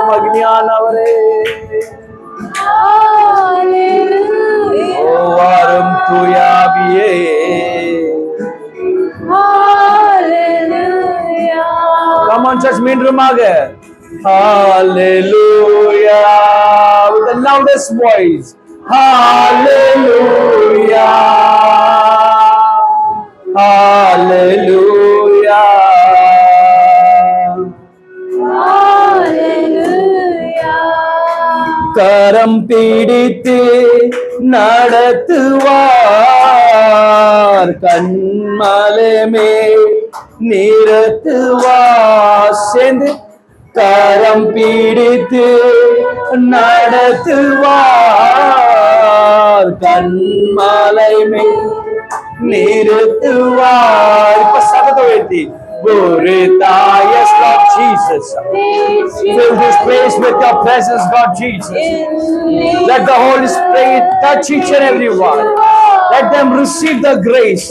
Magniyanavare. Hallelujah. Oh, Aram Tuyabiye. Hallelujah. Come on, church, main room aa gaye. Hallelujah. With the loudest voice. Hallelujah. Hallelujah. Hallelujah. கரம் பிடித்து நடத்துவார் கண்மலமே நிறுத்துவார் சேர்ந்து கரம் பிடித்து நடத்துவார் கண்மலை மேல் நிறுத்துவார் இப்ப சத்தத்தை உயர்த்தி ஒரு தாய் yes Lord Jesus fill this place with your presence God Jesus let the Holy Spirit touch each and every one. Let them receive the grace.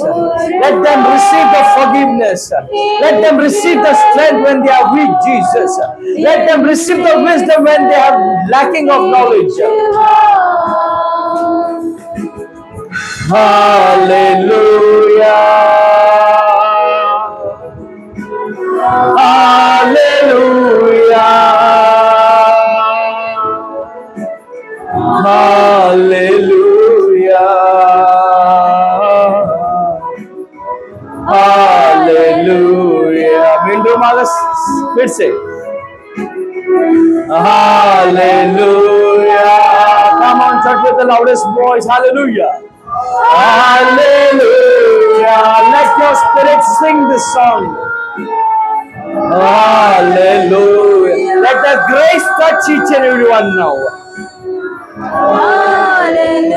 Let them receive the forgiveness. Let them receive the strength when they are weak, Jesus. Let them receive the wisdom when they are lacking of knowledge. Hallelujah. Hallelujah. Hallelujah. मींडू मागस फिर से Hallelujah. Come on, church, with the loudest voice. Hallelujah. Hallelujah. Let your spirit sing this song. Hallelujah. Let the grace touch each and everyone now.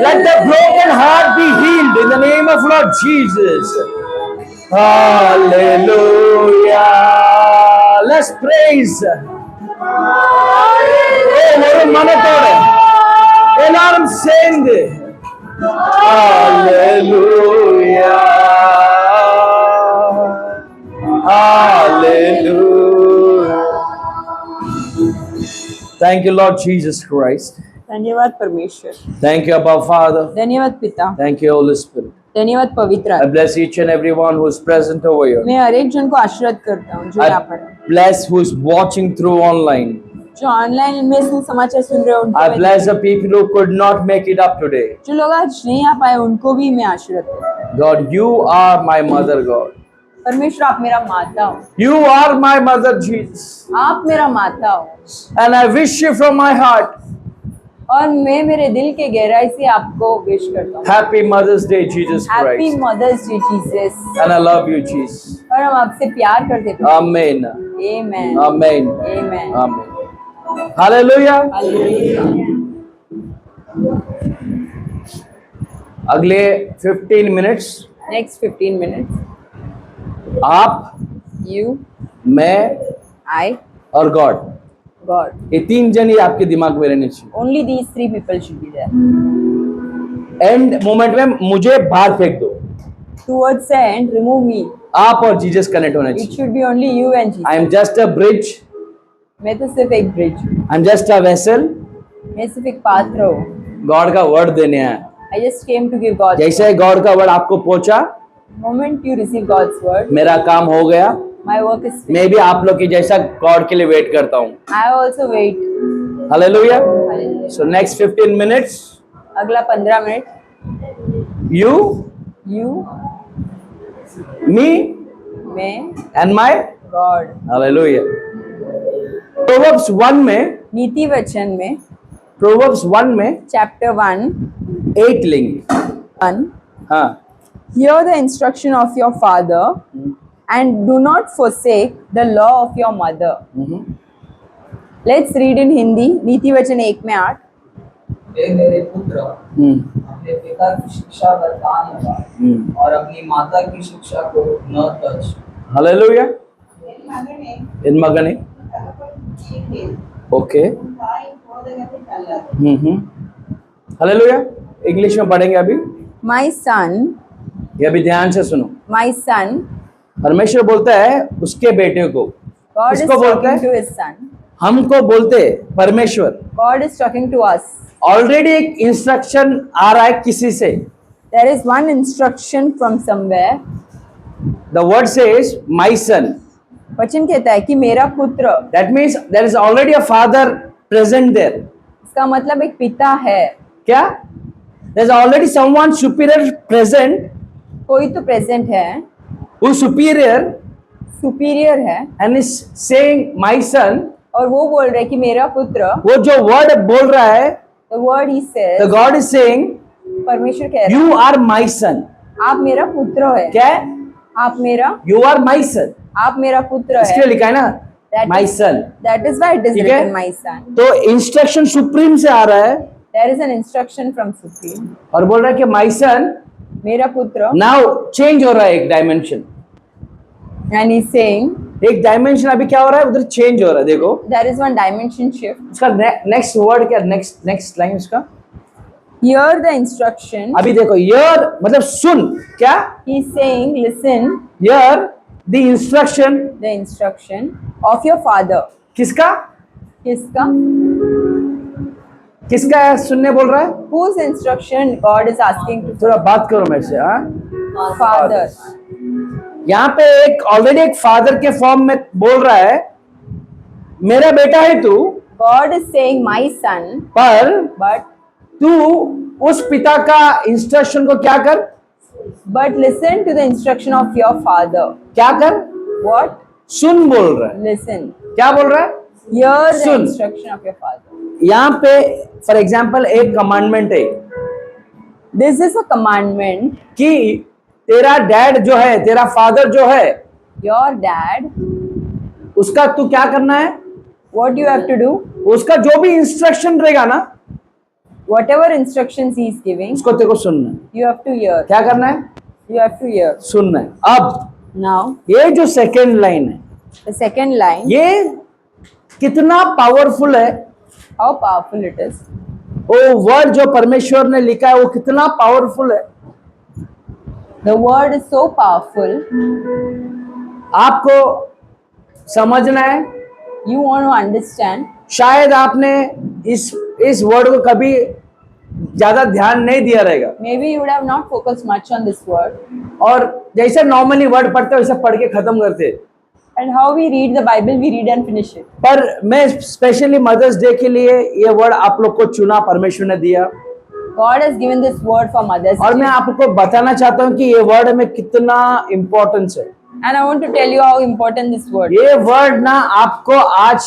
Let the broken heart be healed in the name of Lord Jesus. Hallelujah. Let's praise. ஒரு மனத்தோட எல்லாரும் சேர்ந்து Hallelujah. Hallelujah. Thank you, Lord Jesus Christ. धन्यवाद परमेश्वर, Thank you, Abba Father. धन्यवाद पिता, Thank you, Holy Spirit. धन्यवाद पवित्र I आत्मा। bless each and everyone who is present over here. मैं हर एक जन को आशीर्वाद करता हूँ जो यहाँ पर है, I bless who is watching through online. जो ऑनलाइन इनमें से समाचार सुन रहे हो उनको I मैं- bless the people who could not make it up today. जो लोग आज नहीं आ पाए उनको भी मैं आशीर्वाद करता हूँ। God, you are my mother, God. परमेश्वर आप मेरा माता हो, You are my mother, Jesus. आप मेरा माता हो, And I wish you from my heart, और मैं मेरे दिल के गहराई से आपको विश करता हूँ। Happy Mother's Day, Jesus happy Christ. Mother's Day Jesus. And I love you, Jesus. और हम आपसे प्यार करते हैं। Amen. आमेन, Amen. आमेन, Amen. Hallelujah. हालेलुया। अगले 15 मिनट्स नेक्स्ट 15 मिनट्स आप, यू, मैं आई, और गॉड, गॉड, ये तीन जन ही आपके दिमाग में रहने चाहिए। Only these 3 people should be there. And moment में मुझे बाहर फेंक दो, towards the end remove me. आप और जीसस कनेक्ट होना इट चाहिए। Should be only you and Jesus. I am just a bridge, मैं तो सिर्फ एक ब्रिज हूँ, I am just a vessel. मैं सिर्फ एक पात्र हूँ। गॉड का वर्ड देने आया। I just came to give God. जैसे गॉड का वर्ड आपको पहुंचा, moment you receive God's word, मेरा काम हो गया। My work is finished. मैं भी आप लोग की जैसा गॉड के लिए वेट करता हूँ। I also wait. Hallelujah. Hallelujah. So next 15 minutes अगला 15 मिनट यू, यू, मी मैं, and my God. Hallelujah. Proverbs 1 में, नीति वचन में प्रोवर्ब्स 1 में चैप्टर 1 8 लेंगे। 1 हाँ, Hear the instruction of your father and do not forsake the law of your mother. Let's read in Hindi. नीति वचन 1 में 8। वे मेरे पुत्र अपने पिता की शिक्षा बरताने और अपनी माता की शिक्षा को न तज। हालेलुया। इन मगने ओके। हालेलुया। इंग्लिश में पढ़ेंगे अभी। My son, ये अभी ध्यान से सुनो। my son, परमेश्वर बोलता है उसके बेटे को, God is किसको बोलता talking to है? his son. हमको बोलते परमेश्वर। God is talking to us. Already एक इंस्ट्रक्शन आ रहा है किसी से। There is one instruction from somewhere. The word says my son. वचन कहता है कि मेरा पुत्र। That means there is already a father present there. इसका मतलब एक पिता है। क्या? There is already someone superior present, कोई तो प्रेजेंट है, हु सुपीरियर सुपीरियर है, and is saying my son. और वो बोल रहे कि मेरा पुत्र। वो जो वर्ड बोल रहा है, The word he says, the God is saying परमेश्वर कह रहा यू आर माय सन। है आप मेरा पुत्र है। क्या? आप मेरा, यू आर माय सन। आप मेरा पुत्र इसके है। लिए लिखा है ना That my is- son. That is why it is ठीक है? written my son. तो इंस्ट्रक्शन सुप्रीम से आ रहा है There is an instruction from Supreme. और बोल रहा है कि माय सन मेरा पुत्र, नाउ चेंज हो रहा है एक डायमेंशन। and he's saying एक डायमेंशन अभी क्या हो रहा है, उधर चेंज हो रहा है। देखो there is one dimension shift. उसका नेक्स्ट वर्ड क्या, नेक्स्ट लाइन उसका। Hear the instruction. अभी देखो यर मतलब सुन। क्या? He's saying, listen your the instruction the instruction of your father. किसका? किसका? किसका है सुनने बोल रहा है? Whose instruction God is asking to थोड़ा बात करो मेरे से। हाँ, Father. यहाँ पे एक ऑलरेडी एक फादर के फॉर्म में बोल रहा है, मेरा बेटा है तू, God is saying, my son, पर but तू उस पिता का इंस्ट्रक्शन को क्या कर, listen to the instruction of your father. क्या कर, What? सुन बोल रहा है। Listen. क्या बोल रहा है? Hear the Sun. instruction of your father. यहाँ पे फॉर एग्जाम्पल एक कमांडमेंट है This is a commandment. कि तेरा डैड जो है, तेरा फादर जो है, Your dad, उसका तू क्या करना है, what you have to do, उसका जो भी इंस्ट्रक्शन रहेगा ना, whatever instructions he is giving, उसको तेरे को सुनना है। you have to hear. क्या करना है? You have to hear. सुनना है। अब Now, ये जो सेकेंड लाइन है, the second line, ये कितना पावरफुल है। how powerful it is. वो वर्ड जो परमेश्वर ने लिखा है वो कितना पावरफुल है। The word is so powerful. आपको समझना है। You want to understand. शायद आपने इस वर्ड को कभी ज्यादा ध्यान नहीं दिया रहेगा, Maybe you would have not focused much on this word. और जैसे नॉर्मली वर्ड पढ़ते हैं वैसे पढ़ के खत्म करते हैं। And how we read the Bible, we read and finish it. पर मैं स्पेशली मदर्स डे के लिए ये वर्ड आप लोग को चुना, परमेश्वर ने दिया, God has given this word for Mother's और Day. मैं आपको बताना चाहता हूँ कि ये वर्ड में कितना इम्पोर्टेंस है। And I want to tell you how important this word is. ये वर्ड ना आपको आज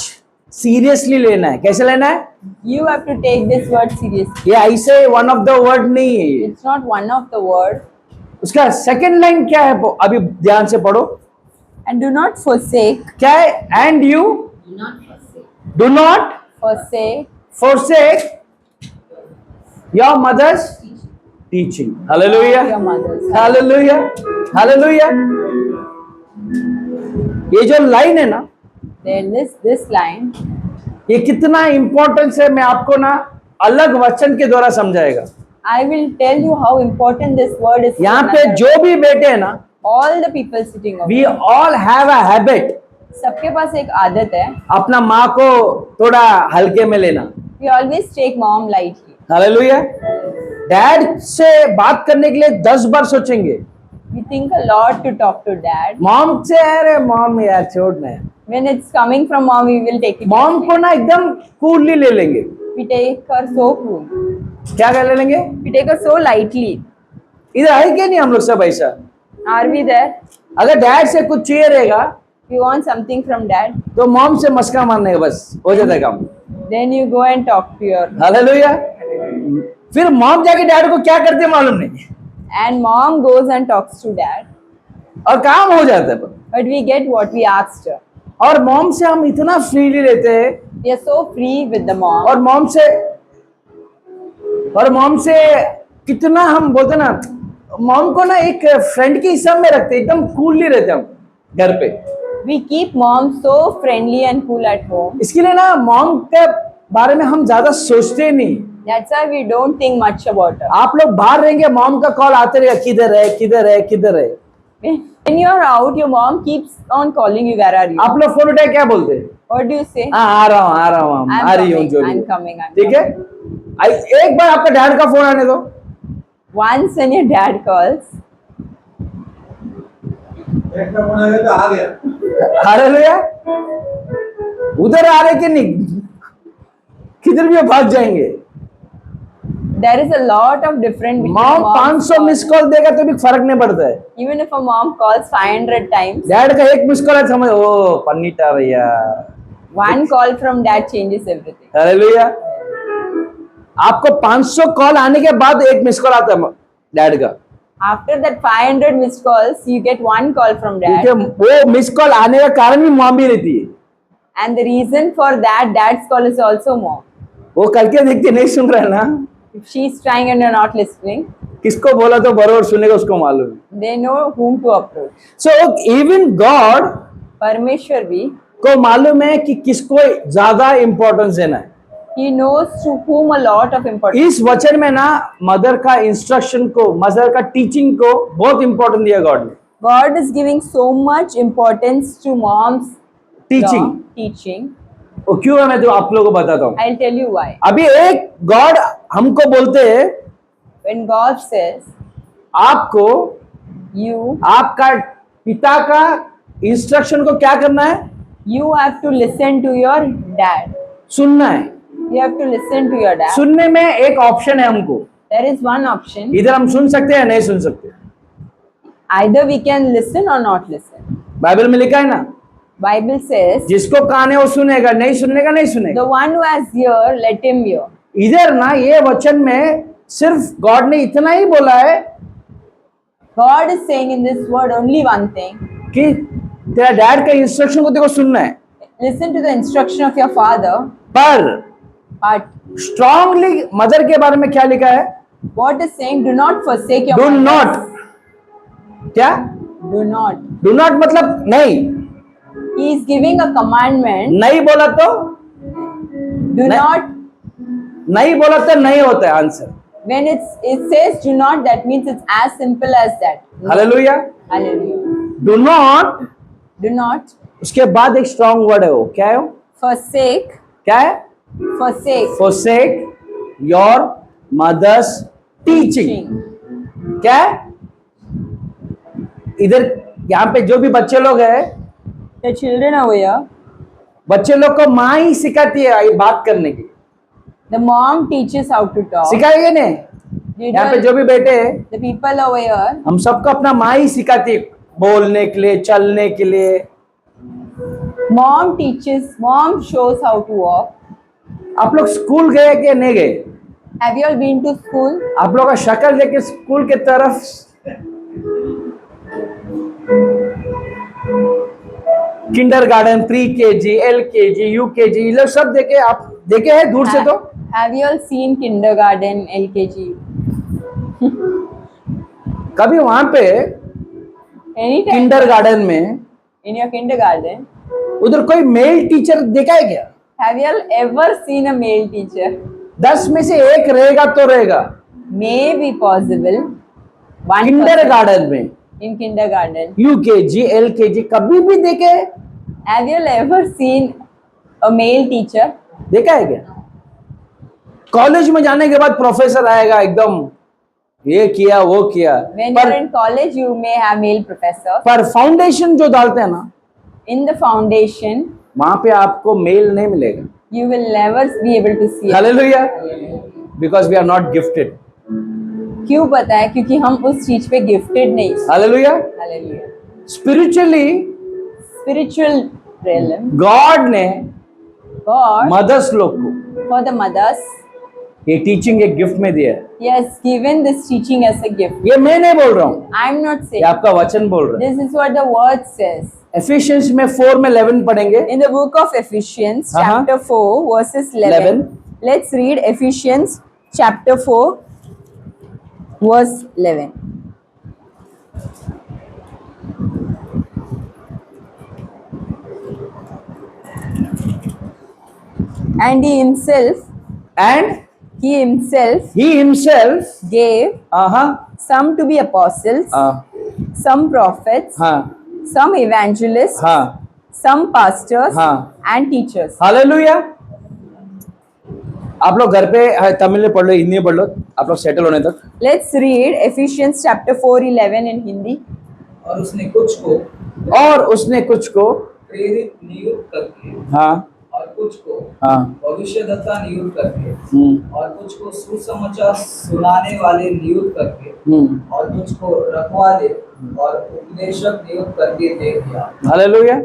सीरियसली लेना है। कैसे लेना है? You have to take this word seriously. ये ऐसे वन ऑफ द वर्ड नहीं है ये। It's not one of the word. उसका सेकंड लाइन क्या है, अभी ध्यान से पढ़ो। And do not forsake, क्या है? And you do not forsake forsake your mother's teaching. Hallelujah. your mother's. Hallelujah. Hallelujah. ये जो लाइन है ना, Then this line, ये कितना इंपॉर्टेंस है, मैं आपको ना अलग वचन के द्वारा समझाएगा। I will tell you how important this word is. to यहाँ पे another. जो भी बैठे हैं ना, all the people sitting over, we all have a habit, सबके पास एक आदत है. अपना माँ को थोड़ा हल्के में लेना। We always take mom lightly. Hallelujah. Dad से बात करने के लिए 10 बार सोचेंगे। We think a lot to talk to dad. Mom से, अरे मॉम यार छोड़ना है। When it's coming from mom, we will take it. Mom को ना एकदम कूलली ले लेंगे। We take her so cool. क्या कर ले लेंगे? We take her so lightly. इधर है क्या नहीं हम लोग सब ऐसा? Are we there? अगर डैड से कुछ चाहिए रहेगा You want something from dad? तो मॉम से मस्का मारने का, बस हो जाता है काम। Then you go and talk to your. Hallelujah. फिर मॉम जाके डैड को क्या करते हैं मालूम नहीं, And mom goes and talks to dad. और काम हो जाता है। But we get what we asked her. और मॉम से हम इतना फ्रीली लेते हैं, We are so free with the mom. और मॉम से कितना हम बोलते ना, मॉम को ना एक फ्रेंड के हिसाब में रखते, एकदम कूलली रहते हम घर पे। We keep mom so friendly and cool at home. इसके लिए ना मॉम के बारे में हम ज्यादा सोचते नहीं। That's why we don't think much about her. आप लोग बाहर रहेंगे, मॉम का कॉल आते रहेगा, किधर है किधर है किधर है। When you are out, your mom keeps on calling you. Where are you? आप लोग फोन उठाए क्या बोलते हैं? What do you say? हाँ आ रहा हूँ I'm आ रही हूँ coming, जो I'm भी। coming, I'm ठीक है, एक बार आपका डैड का फोन आने दो। Once when your dad calls, hallelujah. उधर आ रहे कि नहीं, किधर भी भाग जाएंगे। there is a lot of different between mom mom's 500 calls. Miss call देगा तो भी फर्क नहीं पड़ता है। Even if a mom calls 500 times, dad का एक मिस कॉल है, समझ ओ पन्नीटा भैया। one call from dad changes everything. Hallelujah. आपको 500 कॉल आने के बाद एक मिस कॉल आता है डैड का, After that 500 missed calls, you get one call from dad. क्योंकि वो मिस कॉल आने का कारण भी मॉम भी रहती है। And the reason for that, dad's call is also mom. वो करके देखते नहीं सुन रहा है ना, If she's trying and you're not listening, किसको बोला तो बरोबर सुनेगा उसको मालूम है। they know whom to approach. So even God Parmeshwar भी, को मालूम है कि किसको ज्यादा इंपॉर्टेंस देना है। he knows to whom a lot of importance. इस वचन में ना मदर का इंस्ट्रक्शन को, मदर का टीचिंग को बहुत इंपॉर्टेंट दिया गॉड ने। God is giving so much importance to mom's teaching, teaching. वो क्यों है मैं तो आप लोगों को बताता हूँ। I'll tell you why. अभी एक गॉड हमको बोलते हैं When God says, आपको you आपका पिता का इंस्ट्रक्शन को क्या करना है, have to listen to your dad. सुनना है। You have to listen to your dad. सुनने में एक ऑप्शन है हमको, There is one option. इधर हम सुन सकते हैं या नहीं सुन सकते। Either we can listen or not listen. Bible में लिखा है ना, Bible says, जिसको कान है वो सुनेगा, नहीं सुनेगा नहीं सुनेगा। the one who has ear, let him hear. इधर ना ये वचन में सिर्फ गॉड ने इतना ही बोला है God is saying in this word only one thing. कि तेरा डैड का इंस्ट्रक्शन को देखो सुनना है, Listen to the instruction of your father. पर But स्ट्रांगली मदर के बारे में क्या लिखा है, what is saying, do not forsake your do mother. Not, क्या Do not. डू नॉट मतलब नहीं, He is giving a commandment. नहीं बोला तो Do नहीं. not. नहीं बोला तो नहीं होता है answer. When it says do not, that means it's as simple as that. Hallelujah. Hallelujah. Do not, Do not उसके बाद एक स्ट्रॉन्ग वर्ड है, वो क्या है, वो forsake. क्या है, Forsake. forsake your mother's teaching. क्या है, इधर यहाँ पे जो भी बच्चे लोग हैं, The children over here, बच्चे लोग को माँ ही सिखाती है ये बात करने की, the mom teaches how to talk. सिखाएंगे नहीं, They यहाँ पे don't- जो भी बैठे हैं The people over here, हम सबको अपना माँ ही सिखाती है बोलने के लिए, चलने के लिए। mom teaches, mom shows how to walk. आप लोग स्कूल गए कि नहीं गए, Have you all been to school? आप लोग का शक्ल देख के स्कूल के तरफ kindergarten, pre KG, LKG, UKG, ये लोग सब देखे, आप देखे हैं दूर से तो। Have you all seen kindergarten, LKG? कभी वहां पे Anytime किंडरगार्टन में in your kindergarten, उधर कोई मेल टीचर देखा है क्या? have you all ever seen a male teacher? 10 में से एक रहेगा तो रहेगा May be possible. One kindergarten में, person in kindergarten. UKG, LKG कभी भी देखे, Have you all ever seen a male teacher? देखा है क्या? कॉलेज में जाने के बाद प्रोफेसर आएगा, एकदम ये किया वो किया, When you're in college, you may have male professor. पर फाउंडेशन जो डालते हैं ना, In the foundation, वहां पे आपको मेल नहीं मिलेगा। you will never be able to see it. Hallelujah, because we are not gifted. क्यों पता है? क्योंकि हम उस चीज पे गिफ्टेड नहीं। Hallelujah. Hallelujah. Spiritually Spiritual realm, God ने God मदर्स लोग को for the mothers, ये टीचिंग एक गिफ्ट में दिया है। He has given this teaching as a gift. ये मैं नहीं बोल रहा हूँ, I'm not ये saying. आपका वचन बोल रहा है। This is what the word says. Efficiency में 4 में 11 पढ़ेंगे। In the book of Ephesians, Uh-huh. chapter 4, verses 11. Let's read Ephesians chapter 4, verse 11. And he himself and he himself gave हाँ some to be apostles, some prophets, हाँ some evangelists, हाँ some pastors, हाँ। and teachers. Hallelujah. आप लोग घर पे तमिल में पढ़ लो, हिंदी में पढ़ लो, आप लोग सेटल होने तक। Let's read Ephesians chapter 4:11 in Hindi. और उसने कुछ को और उसने कुछ को प्रेरित नियुक्त करके हाँ और कुछ को हाँ भविष्यद्वक्ता नियुक्त करके हम्म और कुछ को सुसमाचार सुनाने वाले नियुक्त करके और कुछ को रखवाले और उपदेशक नियुक्त करके दे दिया। हालेलुया।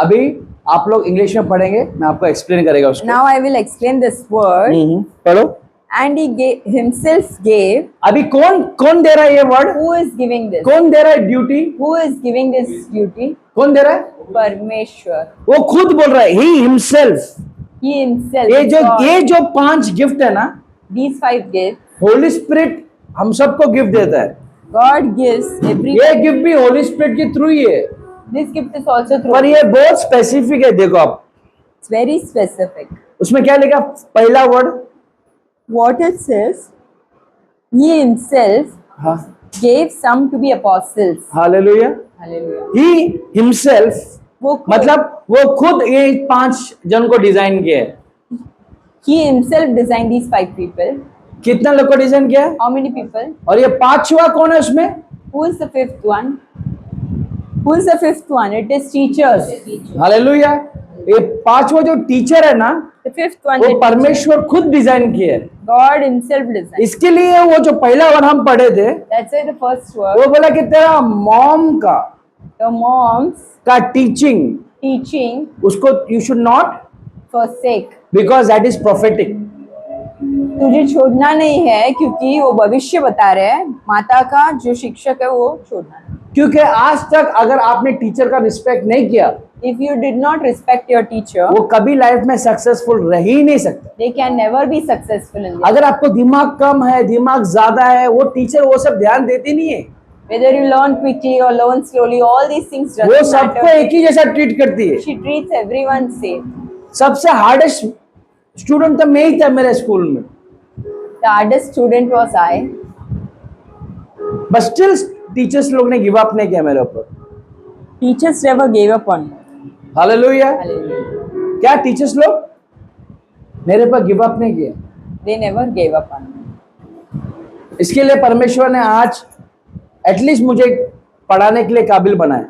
अभी आप लोग इंग्लिश में पढ़ेंगे, मैं आपको एक्सप्लेन करेगा उसको। Now I will explain this word. पढ़ो। And he himself gave. अभी कौन दे रहा है ये word? Who is giving this? कौन दे रहा है duty? Who is giving this duty? कौन दे रहा है? Parmeshwar. वो खुद बोल रहा है, he himself. He himself. God. ये जो 5 गिफ्ट है ना, These 5 gifts, होली स्पिरिट हम सबको गिफ्ट देता है। God gives every. ये गिफ्ट भी होली स्पिरिट के थ्रू ही है, This gift is also through. पर ये बहुत स्पेसिफिक है। देखो आप It's very specific. उसमें क्या लिखा, पहला word What it says, he himself हाँ gave some to be apostles. Hallelujah. Hallelujah. He himself वो खुद- मतलब वो खुद ये 5 जन को डिजाइन किया है। He himself designed these 5 people. कितना लोग को डिजाइन किया है? How many people? और ये 5वां कौन है उसमें? Who is the 5th one? Who is the 5th one? It is teachers. Hallelujah. ये 5वां जो टीचर है ना, The 5th one, वो the परमेश्वर खुद डिजाइन किए है। God himself designed. इसके लिए वो जो पहला वर्ड हम पढ़े थे, That's why the first वो word, बोला कि तेरा मॉम का the moms टीचिंग teaching उसको you should not, forsake. Because that is prophetic. तुझे छोड़ना नहीं है क्योंकि वो भविष्य बता रहे हैं। माता का जो शिक्षक है वो छोड़ना नहीं। क्योंकि आज तक अगर आपने टीचर का रिस्पेक्ट नहीं किया, If you did not respect your teacher, वो कभी लाइफ में सक्सेसफुल रह ही नहीं सकता। they can never be successful in life. अगर आपको दिमाग कम है, दिमाग ज्यादा है, वो टीचर वो सब ध्यान देती नहीं है। Whether you learn quickly or learn slowly, all these things वो doesn't सबको matter. एक ही जैसा ट्रीट करती है। She treats everyone same. सबसे हार्डेस्ट स्टूडेंट तो मैं ही था मेरे स्कूल में, The hardest student was I. But still teachers लोग ने गिव अप नहीं किया मेरे ऊपर। Teachers never gave up on me. Hallelujah. Hallelujah. क्या टीचर्स लोग मेरे पर गिव अप नहीं किया? They never gave up on me. इसके लिए परमेश्वर ने आज एटलीस्ट मुझे पढ़ाने के लिए काबिल बनाया।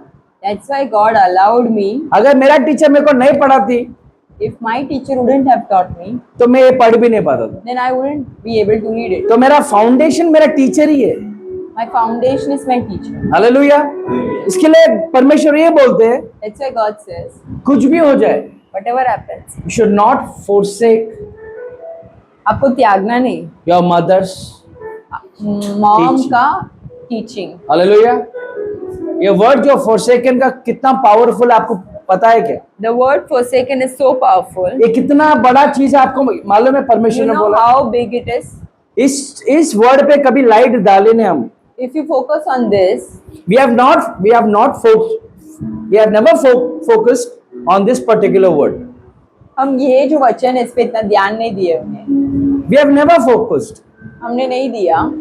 That's why God allowed me. अगर मेरा टीचर मेरे को नहीं पढ़ाती If my teacher wouldn't have taught me, तो मैं ये पढ़ भी नहीं पाता था। then I wouldn't be able to read it. तो मेरा फाउंडेशन मेरा टीचर ही है। My foundation is my teacher. Hallelujah. इसके लिए परमेश्वर ये बोलते हैं, That's why God says, कुछ भी हो जाए, whatever happens, you should not forsake आपको त्यागना नहीं। your mothers mom Teaching. का टीचिंग। हालेलुया। ये वर्ड जो forsaken का कितना पावरफुल आपको पता है क्या? The word forsaken is so powerful. ये कितना बड़ा चीज है आपको मालूम है? परमेश्वर You ने know बोला how big it is? इस वर्ड पे कभी लाइट डाले ने हम। If you focus on this, we have never focused on this particular word. हम ये जो वचन है इस पे इतना ध्यान नहीं दिए हमने। We have never focused. हमने नहीं दिया।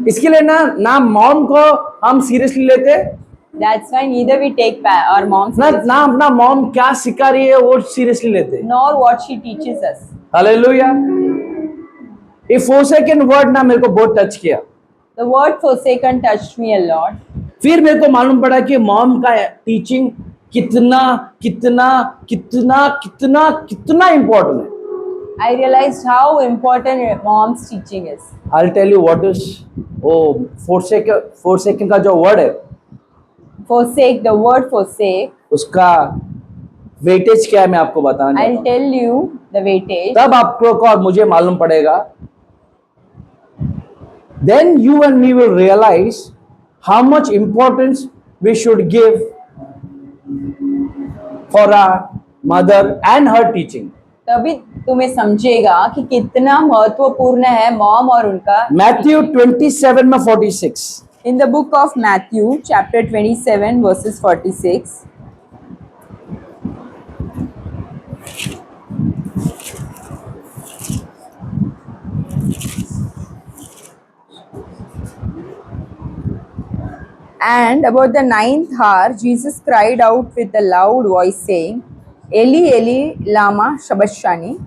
इसके लिए ना मॉम को हम सीरियसली लेते, That's why neither we take our moms ना मॉम क्या सिखा रही है वो सीरियसली लेते। nor what she teaches us. Hallelujah. ये forsaken वर्ड ना मेरे को बहुत टच किया। The word forsaken touched me a lot. फिर मेरे को मालूम पड़ा कि मॉम का टीचिंग कितना कितना कितना कितना कितना इम्पोर्टेंट है। I realized how important mom's teaching is. I'll tell you what is वो forsaken का जो वर्ड है, Forsake, the word forsake, उसका वेटेज क्या है मैं आपको बताना I'll चाहता हूँ। tell you the weightage. तब आपको को और मुझे मालूम पड़ेगा। Then you and me will realize how much importance we should give for our mother and her teaching. तभी तुम्हें समझेगा कि कितना महत्वपूर्ण है मॉम और उनका। Matthew 27 में 46। In the book of Matthew, chapter 27, verses 46. And about the 9th hour, Jesus cried out with a loud voice, saying, Eli, Eli, lama sabachthani.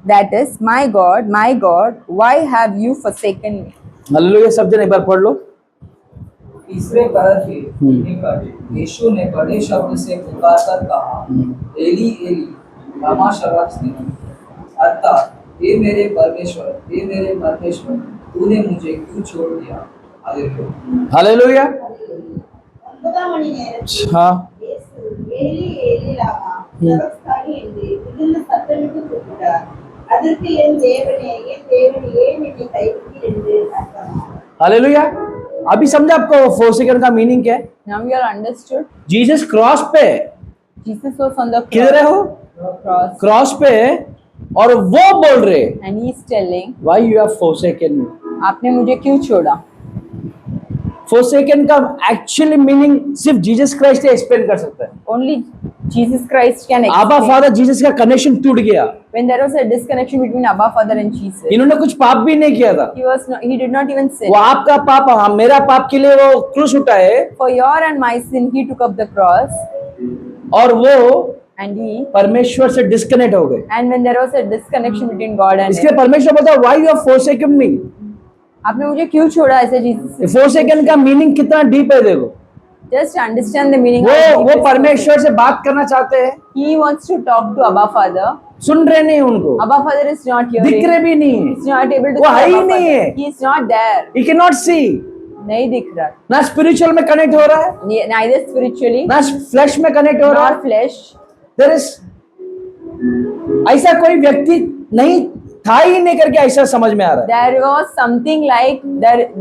That is, my God, why have you forsaken me? Hallelujah. सब जन एक बार पढ़ लो। तीसरे पहर के निकट यीशु ने बड़े शब्द से पुकारकर कहा, एली एली लमा शबक्तनी, अर्थात हे मेरे परमेश्वर तूने मुझे क्यों छोड़ दिया? हालेलुया। हालेलुया। हाँ ஏலி ஏலி லாமா சபக்தானி என்று மிகுந்த சத்தமிட்டு கூப்பிட்டார். அதற்கு என் தேவனே ஏன் என்னை கைவிட்டீர் என்று அர்த்தமாம். हालेलुया। अभी समझा आपको forsaken का मीनिंग क्या है? Now you are understood. Jesus cross पे है। Jesus was on the किधर है हो? cross क्रॉस पे है और वो बोल रहे and he is telling, why you have forsaken me. आपने मुझे क्यों छोड़ा? forsaken का एक्चुअली मीनिंग सिर्फ जीसस क्राइस्ट ही एक्सप्लेन कर सकता है। Only Jesus Christ can आबा explain. फादर जीसस का कनेक्शन टूट गया। When there was a disconnection between Abba Father and Jesus, इन्होंने कुछ पाप भी नहीं किया था। he did not even sin. वो आपका पाप मेरा पाप के लिए वो क्रूस उठाए For your and my sin, he took up the cross और वो and he, परमेश्वर से डिस्कनेक्ट हो गए। and when there was a disconnection between God and इसके him, परमेश्वर बोलता, व्हाई यू हैव फॉरसेकन मी। आपने मुझे क्यों छोड़ा ऐसे जीसस? फॉरसेकन का मीनिंग कितना डीप है देखो। Just understand the meaning. वो परमेश्वर से बात करना चाहते हैं, He wants to talk to Abba Father. सुन रहे नहीं उनको, Abba Father is not दिख hearing. रहे भी नहीं He's not able to वो see है ही Abba नहीं Father. है। He is not there. ही कैन नॉट सी, नहीं दिख रहा. ना स्पिरिचुअल में कनेक्ट हो रहा है, Neither spiritually ना फ्लैश में कनेक्ट हो रहा nor है। flesh. देयर इज, ऐसा कोई व्यक्ति नहीं था ही नहीं करके ऐसा समझ में आ रहा है। There was something like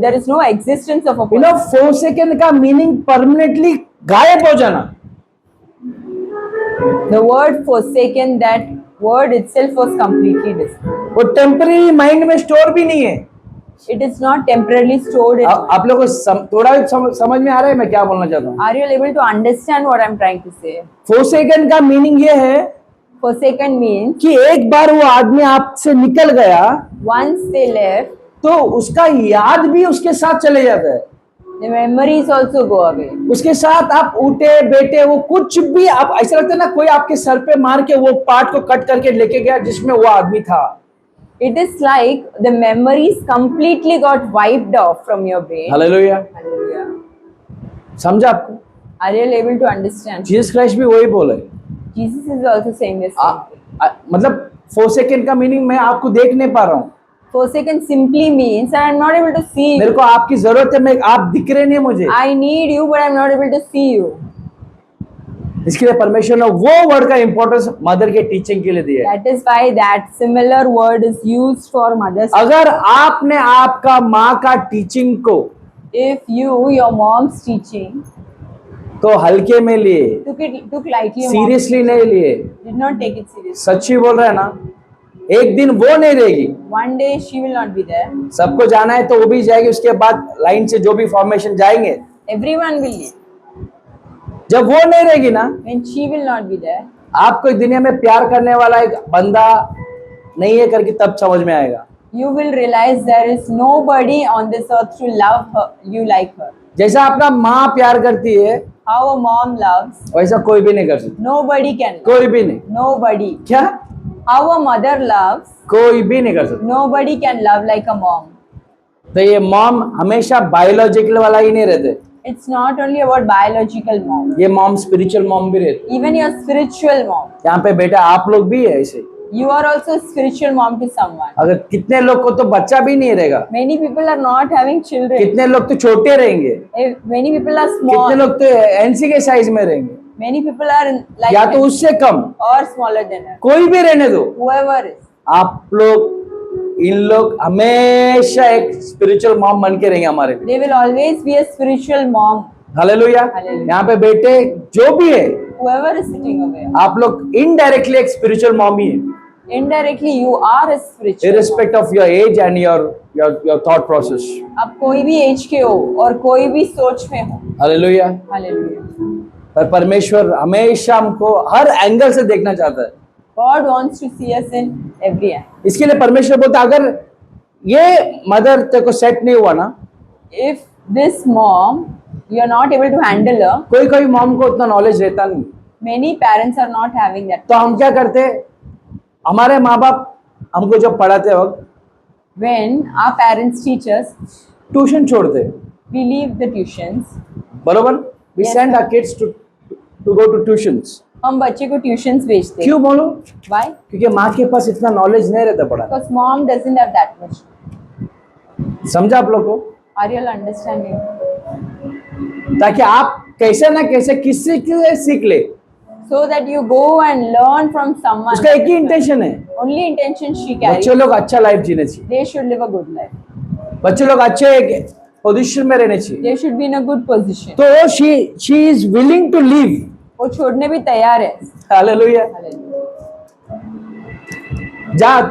there is no existence of a you know, person. Forsaken का मीनिंग परमानेंटली गायब हो जाना। The word forsaken, that word itself was completely destroyed. वो टेम्पररी माइंड में स्टोर भी नहीं है। It is not temporarily stored in mind. आप लोगों को थोड़ा समझ में आ रहा है मैं क्या बोलना चाहता हूँ। Are you able to understand what I'm trying to say? Forsaken का मीनिंग ये है Forsaken means कि एक बार वो आदमी आपसे निकल गया once they left, तो उसका याद भी उसके साथ चले जाता है। the memories also go away. उसके साथ आप उठे बैठे, वो कुछ भी आप ऐसा लगता है ना, कोई आपके सर पे मार के वो पार्ट को कट करके लेके गया जिसमें वो आदमी था। It is like the memories completely got wiped off from your brain. Hallelujah. Hallelujah. समझा आपको? Are you able to understand? Jesus Christ भी वही बोले। Jesus is also saying this. मतलब फॉरसेकन का मीनिंग मैं आपको देख नहीं पा रहा हूँ। Forsaken simply means that I'm not able to see मेरे you. को आपकी जरूरत है, मैं आप दिख रहे नहीं मुझे। I need you, but I'm not able to see you. इसके लिए परमेश्वर ने वो वर्ड का इंपॉर्टेंस मदर के टीचिंग के लिए दिया है। That is why that similar word is used for mothers. अगर आपने आपका माँ का टीचिंग को If you, your mom's teaching, तो हल्के में लिए, took lightly, your mom seriously नहीं लिए, did not take it seriously. सच्ची बोल रहा है ना, एक दिन वो नहीं रहेगी। One day she will not be there. सबको जाना है तो वो भी जाएगी, उसके बाद लाइन से जो भी फॉर्मेशन जाएंगे। Everyone will leave. जब वो नहीं रहेगी ना, When she will not be there, आपको इस दुनिया में प्यार करने वाला एक बंदा नहीं है करके तब समझ में आएगा। you will realize there is nobody on this earth to love her, you like her. जैसा आपका माँ प्यार करती है How a mom loves, वैसा कोई भी नहीं कर सकता, nobody can love. कोई भी नहीं। Nobody. क्या? How a mother loves, कोई भी नहीं कर सकता। nobody can love like a mom. तो ये मॉम हमेशा बायोलॉजिकल वाला ही नहीं रहते, It's not only about biological mom. ये मॉम स्पिरिचुअल मॉम भी रहते। Even your spiritual mom. यहाँ पे बेटा आप लोग भी है ऐसे। You are also a spiritual mom to someone. अगर कितने लोग को तो बच्चा भी नहीं रहेगा, Many people are not having children. कितने लोग तो छोटे रहेंगे, Many people are कितने small. लोग तो एनसी के साइज में रहेंगे, Many people are like या तो उससे कम, or smaller than her. कोई भी रहने दो। Whoever is. आप लोग इन लोग हमेशा एक स्पिरिचुअल मॉम बन के रहेंगे हमारे लिए। They will always be a spiritual mom. Hallelujah. Hallelujah. यहाँ पे बेटे जो भी है, Whoever is sitting away. आप लोग इनडायरेक्टली एक स्पिरिचुअल मॉम ही है, Indirectly, you are a spiritual. irrespective of your age and your thought process. आप कोई भी एज के हो और कोई भी सोच में हो. हालेलुया। Hallelujah. पर परमेश्वर हमेशा हमको हर एंगल से देखना चाहता है। God wants to see us in every angle. इसके लिए परमेश्वर बोलता है, अगर ये मदर तेरे को सेट नहीं हुआ ना, If this mom, you are not able to handle her, कोई कोई मॉम को उतना नॉलेज रहता नहीं, many parents are not having that. तो हम क्या करते, हमारे माँ बाप हमको जब पढ़ाते वक्त When our parents teach us, tuition छोड़ते, we leave the tuitions. बरोबर, we Yes, send sir. our kids to go to tuitions। हम बच्चे को ट्यूशंस भेजते हैं. क्यों बोलो? Why? क्योंकि माँ के पास इतना नॉलेज नहीं रहता पढ़ा। Because mom doesn't have that much. समझा आप लोग को? Are you all understanding? ताकि आप कैसे ना कैसे किसी से सीख ले, So that you go and learn from someone. उसका एक ही इंटेंशन है, Only intention she carries. बच्चे लोग अच्छा लाइफ जीने चाहिए, They should live a good life. बच्चे लोग अच्छे एक पोजीशन में रहने चाहिए। They should be in a good position. तो she is willing to live। वो छोड़ने भी तैयार है. हालेलुया। Hallelujah. जा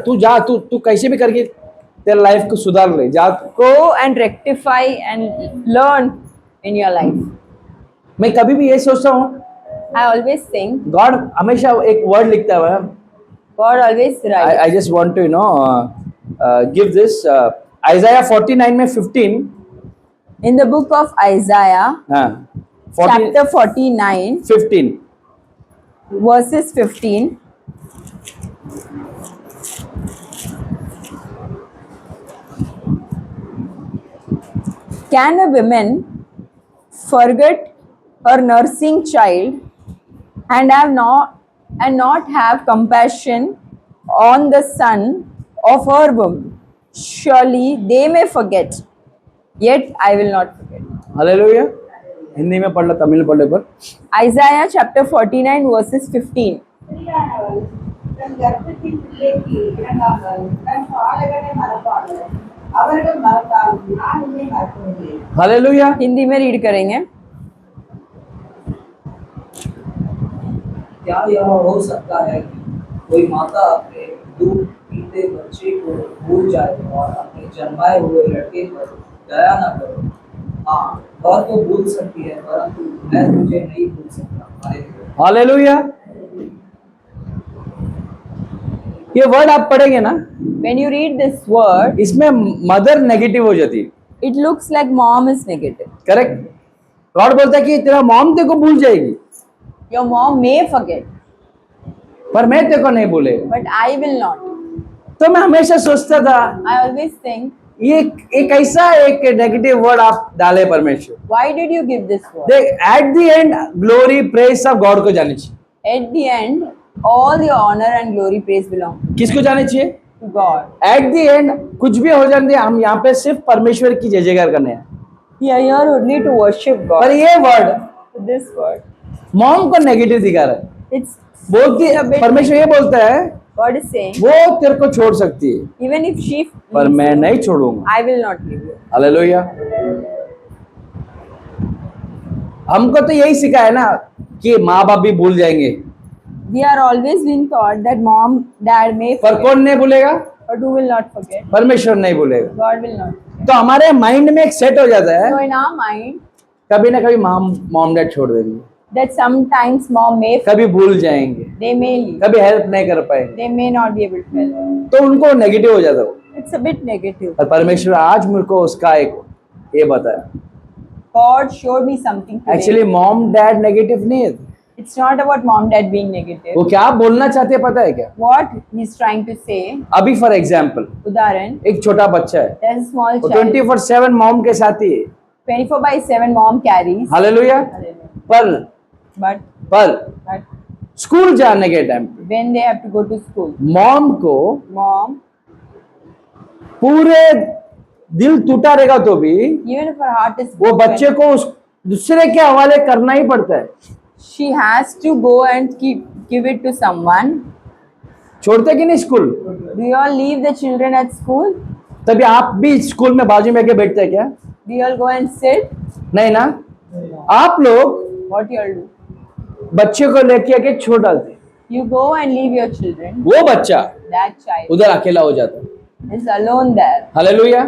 तू जा तू कैसे भी करके तेरे लाइफ को सुधार ले, जा। Go and rectify and learn in your life. मैं कभी भी ये सोचता हूँ, I always think गॉड हमेशा एक वर्ड लिखता है। God always writes. I just want to give this Isaiah 49 में 15, In the book of Isaiah, हाँ, 40 chapter 49, 15 verses 15. Can a woman forget her nursing child and not have compassion on the son of her womb? Surely they may forget, yet I will not forget. Hallelujah. Hindi में पढ़ लो, तमिल में पढ़ लो एक बार। Isaiah chapter 49 verses 15. ஸ்திரீயானவள் தன் கர்ப்பத்தின் பிள்ளைக்கு இறங்காமல் தன் பாலகனை மறப்பாளர். அவர்கள் மறந்தாலும் நான் உன்னை மறக்கவில்லை. हालेलुया। हिंदी में रीड करेंगे। क्या यह हो सकता है कि कोई माता अपने दूध पीते बच्चे को भूल जाए और अपने जन्माए हुए लड़के पर दया न करे? हाँ, वह तो भूल सकती है, परंतु मैं तुझे नहीं भूल सकता। हालेलुया। ये वर्ड आप पढ़ेंगे ना, When you read this word, इसमें मदर नेगेटिव हो जाती है। it looks like mom is negative. Correct. God बोलता है कि तेरा मॉम तेरे को भूल जाएगी, Your mom may forget, पर मैं तेरे को नहीं भूलेगा। but I will not. तो मैं हमेशा सोचता था I always think, ये एक ऐसा एक नेगेटिव वर्ड आप डाले परमेश्वर। why did you give this word? देख, at the end glory praise सब गॉड को जानी चाहिए। At the end, all the honor and glory praise belong किसको जानी चाहिए? to God. At the end कुछ भी हो जाने दे, हम यहाँ पे सिर्फ परमेश्वर की जय जयकार करने हैं। We are here only to worship पर God. ये वर्ड This word, मॉम को नेगेटिव दिखा रहा है। it's बोलती परमेश्वर ये बोलता है God is saying, वो तेरे को छोड़ सकती है, even if she पर leaves मैं you, नहीं छोड़ूंगा। I will not leave you. Hallelujah. हमको तो यही सिखाया है ना कि माँ बाप भी भूल जाएंगे, We are always being taught that mom, dad may पर forget, कौन नहीं भूलेगा? but who will not forget? परमेश्वर नहीं भूलेगा। God will not. तो हमारे माइंड में एक सेट हो जाता है, So in our mind, कभी ना कभी मॉम डैड छोड़ देंगे, that sometimes mom may forget, कभी भूल जाएंगे, they may leave, कभी हेल्प नहीं कर पाएंगे, they may not be able to help. तो उनको नेगेटिव हो जाता है वो। It's a bit negative. पर परमेश्वर आज मेरे को उसका एक ये बताया, God showed me something today. Actually mom dad negative नहीं है। It's not about mom dad being negative. वो क्या बोलना चाहते हैं पता है क्या? What he's trying to say, अभी फॉर एग्जाम्पल Udaran, एक छोटा बच्चा है, there's a small वो child, 24/7 मॉम के साथ ही है। 24/7 mom carries. हालेलुया। पर But स्कूल जाने के टाइम पे when they have to go to school, mom को mom, पूरे दिल टूटा रहेगा तो भी even if her heart is वो broken, बच्चे को उस दूसरे के हवाले करना ही पड़ता है। she has to go and give it to someone. छोड़ते कि नहीं school? Do you all leave the children at school? तभी आप भी स्कूल में बाजू में के बैठते हैं क्या? Do you all go and sit? नहीं ना, आप लोग What you all do? बच्चे को लेके आके छोड़ डालते हैं। You go and leave your children. वो बच्चा That child उधर अकेला हो जाता है। is alone there. हालेलुया।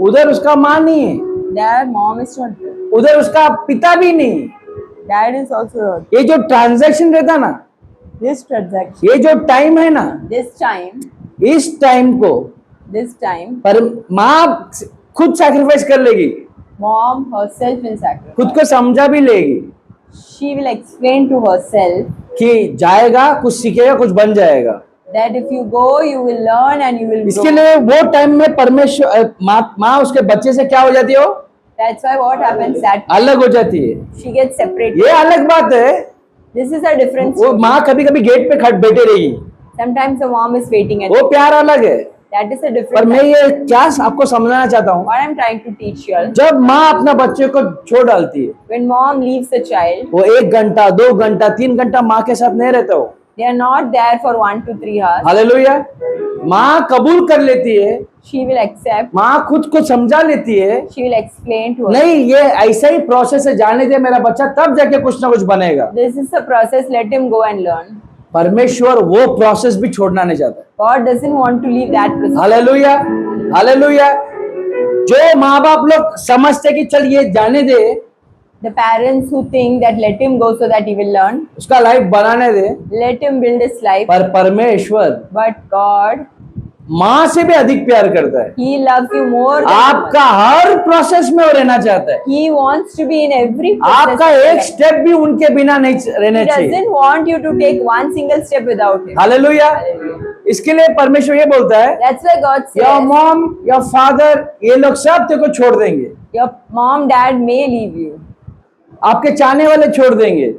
उधर उसका माँ नहीं है, Their mom is not there. उधर उसका पिता भी नहीं। Dad is also not. ये जो ट्रांजैक्शन रहता ना, This transaction, ये जो टाइम है ना, this time, इस टाइम को पर माँ खुद सैक्रिफाइस कर लेगी, mom herself will sacrifice. खुद को समझा भी लेगी She will explain to herself कि जाएगा, कुछ सीखेगा, कुछ बन जाएगा। that if you go, you will learn and you will इसके grow. लिए वो टाइम में परमेश्वर माँ उसके बच्चे से क्या हो जाती है? वो That's why what happens that अलग हो जाती है। she gets separated. ये अलग बात है। This is a different वो story. माँ कभी कभी गेट पे खट बैठे रहेगी, Sometimes the mom is waiting at वो प्यार अलग है। That is a पर different मैं thing. ये क्या आपको समझाना चाहता हूँ, What I'm trying to teach you all, जब माँ अपना बच्चे को छोड़ डालती है, when mom leaves the child, वो 1 घंटा 2 घंटा 3 घंटा माँ के साथ नहीं रहता हो। they are not there for 1 to 3 hours. Hallelujah. माँ कबूल कर लेती है, She will accept, माँ खुद को समझा लेती है, she will explain to her. नहीं ये ऐसा ही प्रोसेस है, जाने दे मेरा बच्चा, तब जाके कुछ ना कुछ बनेगा। This is the process, let him go and learn. परमेश्वर वो प्रोसेस भी छोड़ना नहीं चाहता। God doesn't want to leave that process. Hallelujah. Hallelujah. जो माँ बाप लोग समझते कि चल ये जाने दे, The parents who think that let him go so that he will learn, उसका लाइफ बनाने दे, let him build his life. पर परमेश्वर But God माँ से भी अधिक प्यार करता है। He loves you more than आपका हर प्रोसेस में वो रहना चाहता है। He wants to be in every process. आपका of your एक life. स्टेप भी उनके बिना नहीं रहना He चाहिए। doesn't want you to take one single step without him. Hallelujah. इसके लिए परमेश्वर ये बोलता है, That's why God says, your mom, your father, ये लोग सब तेरे को छोड़ देंगे, your mom, dad may leave you. आपके चाहने वाले छोड़ देंगे।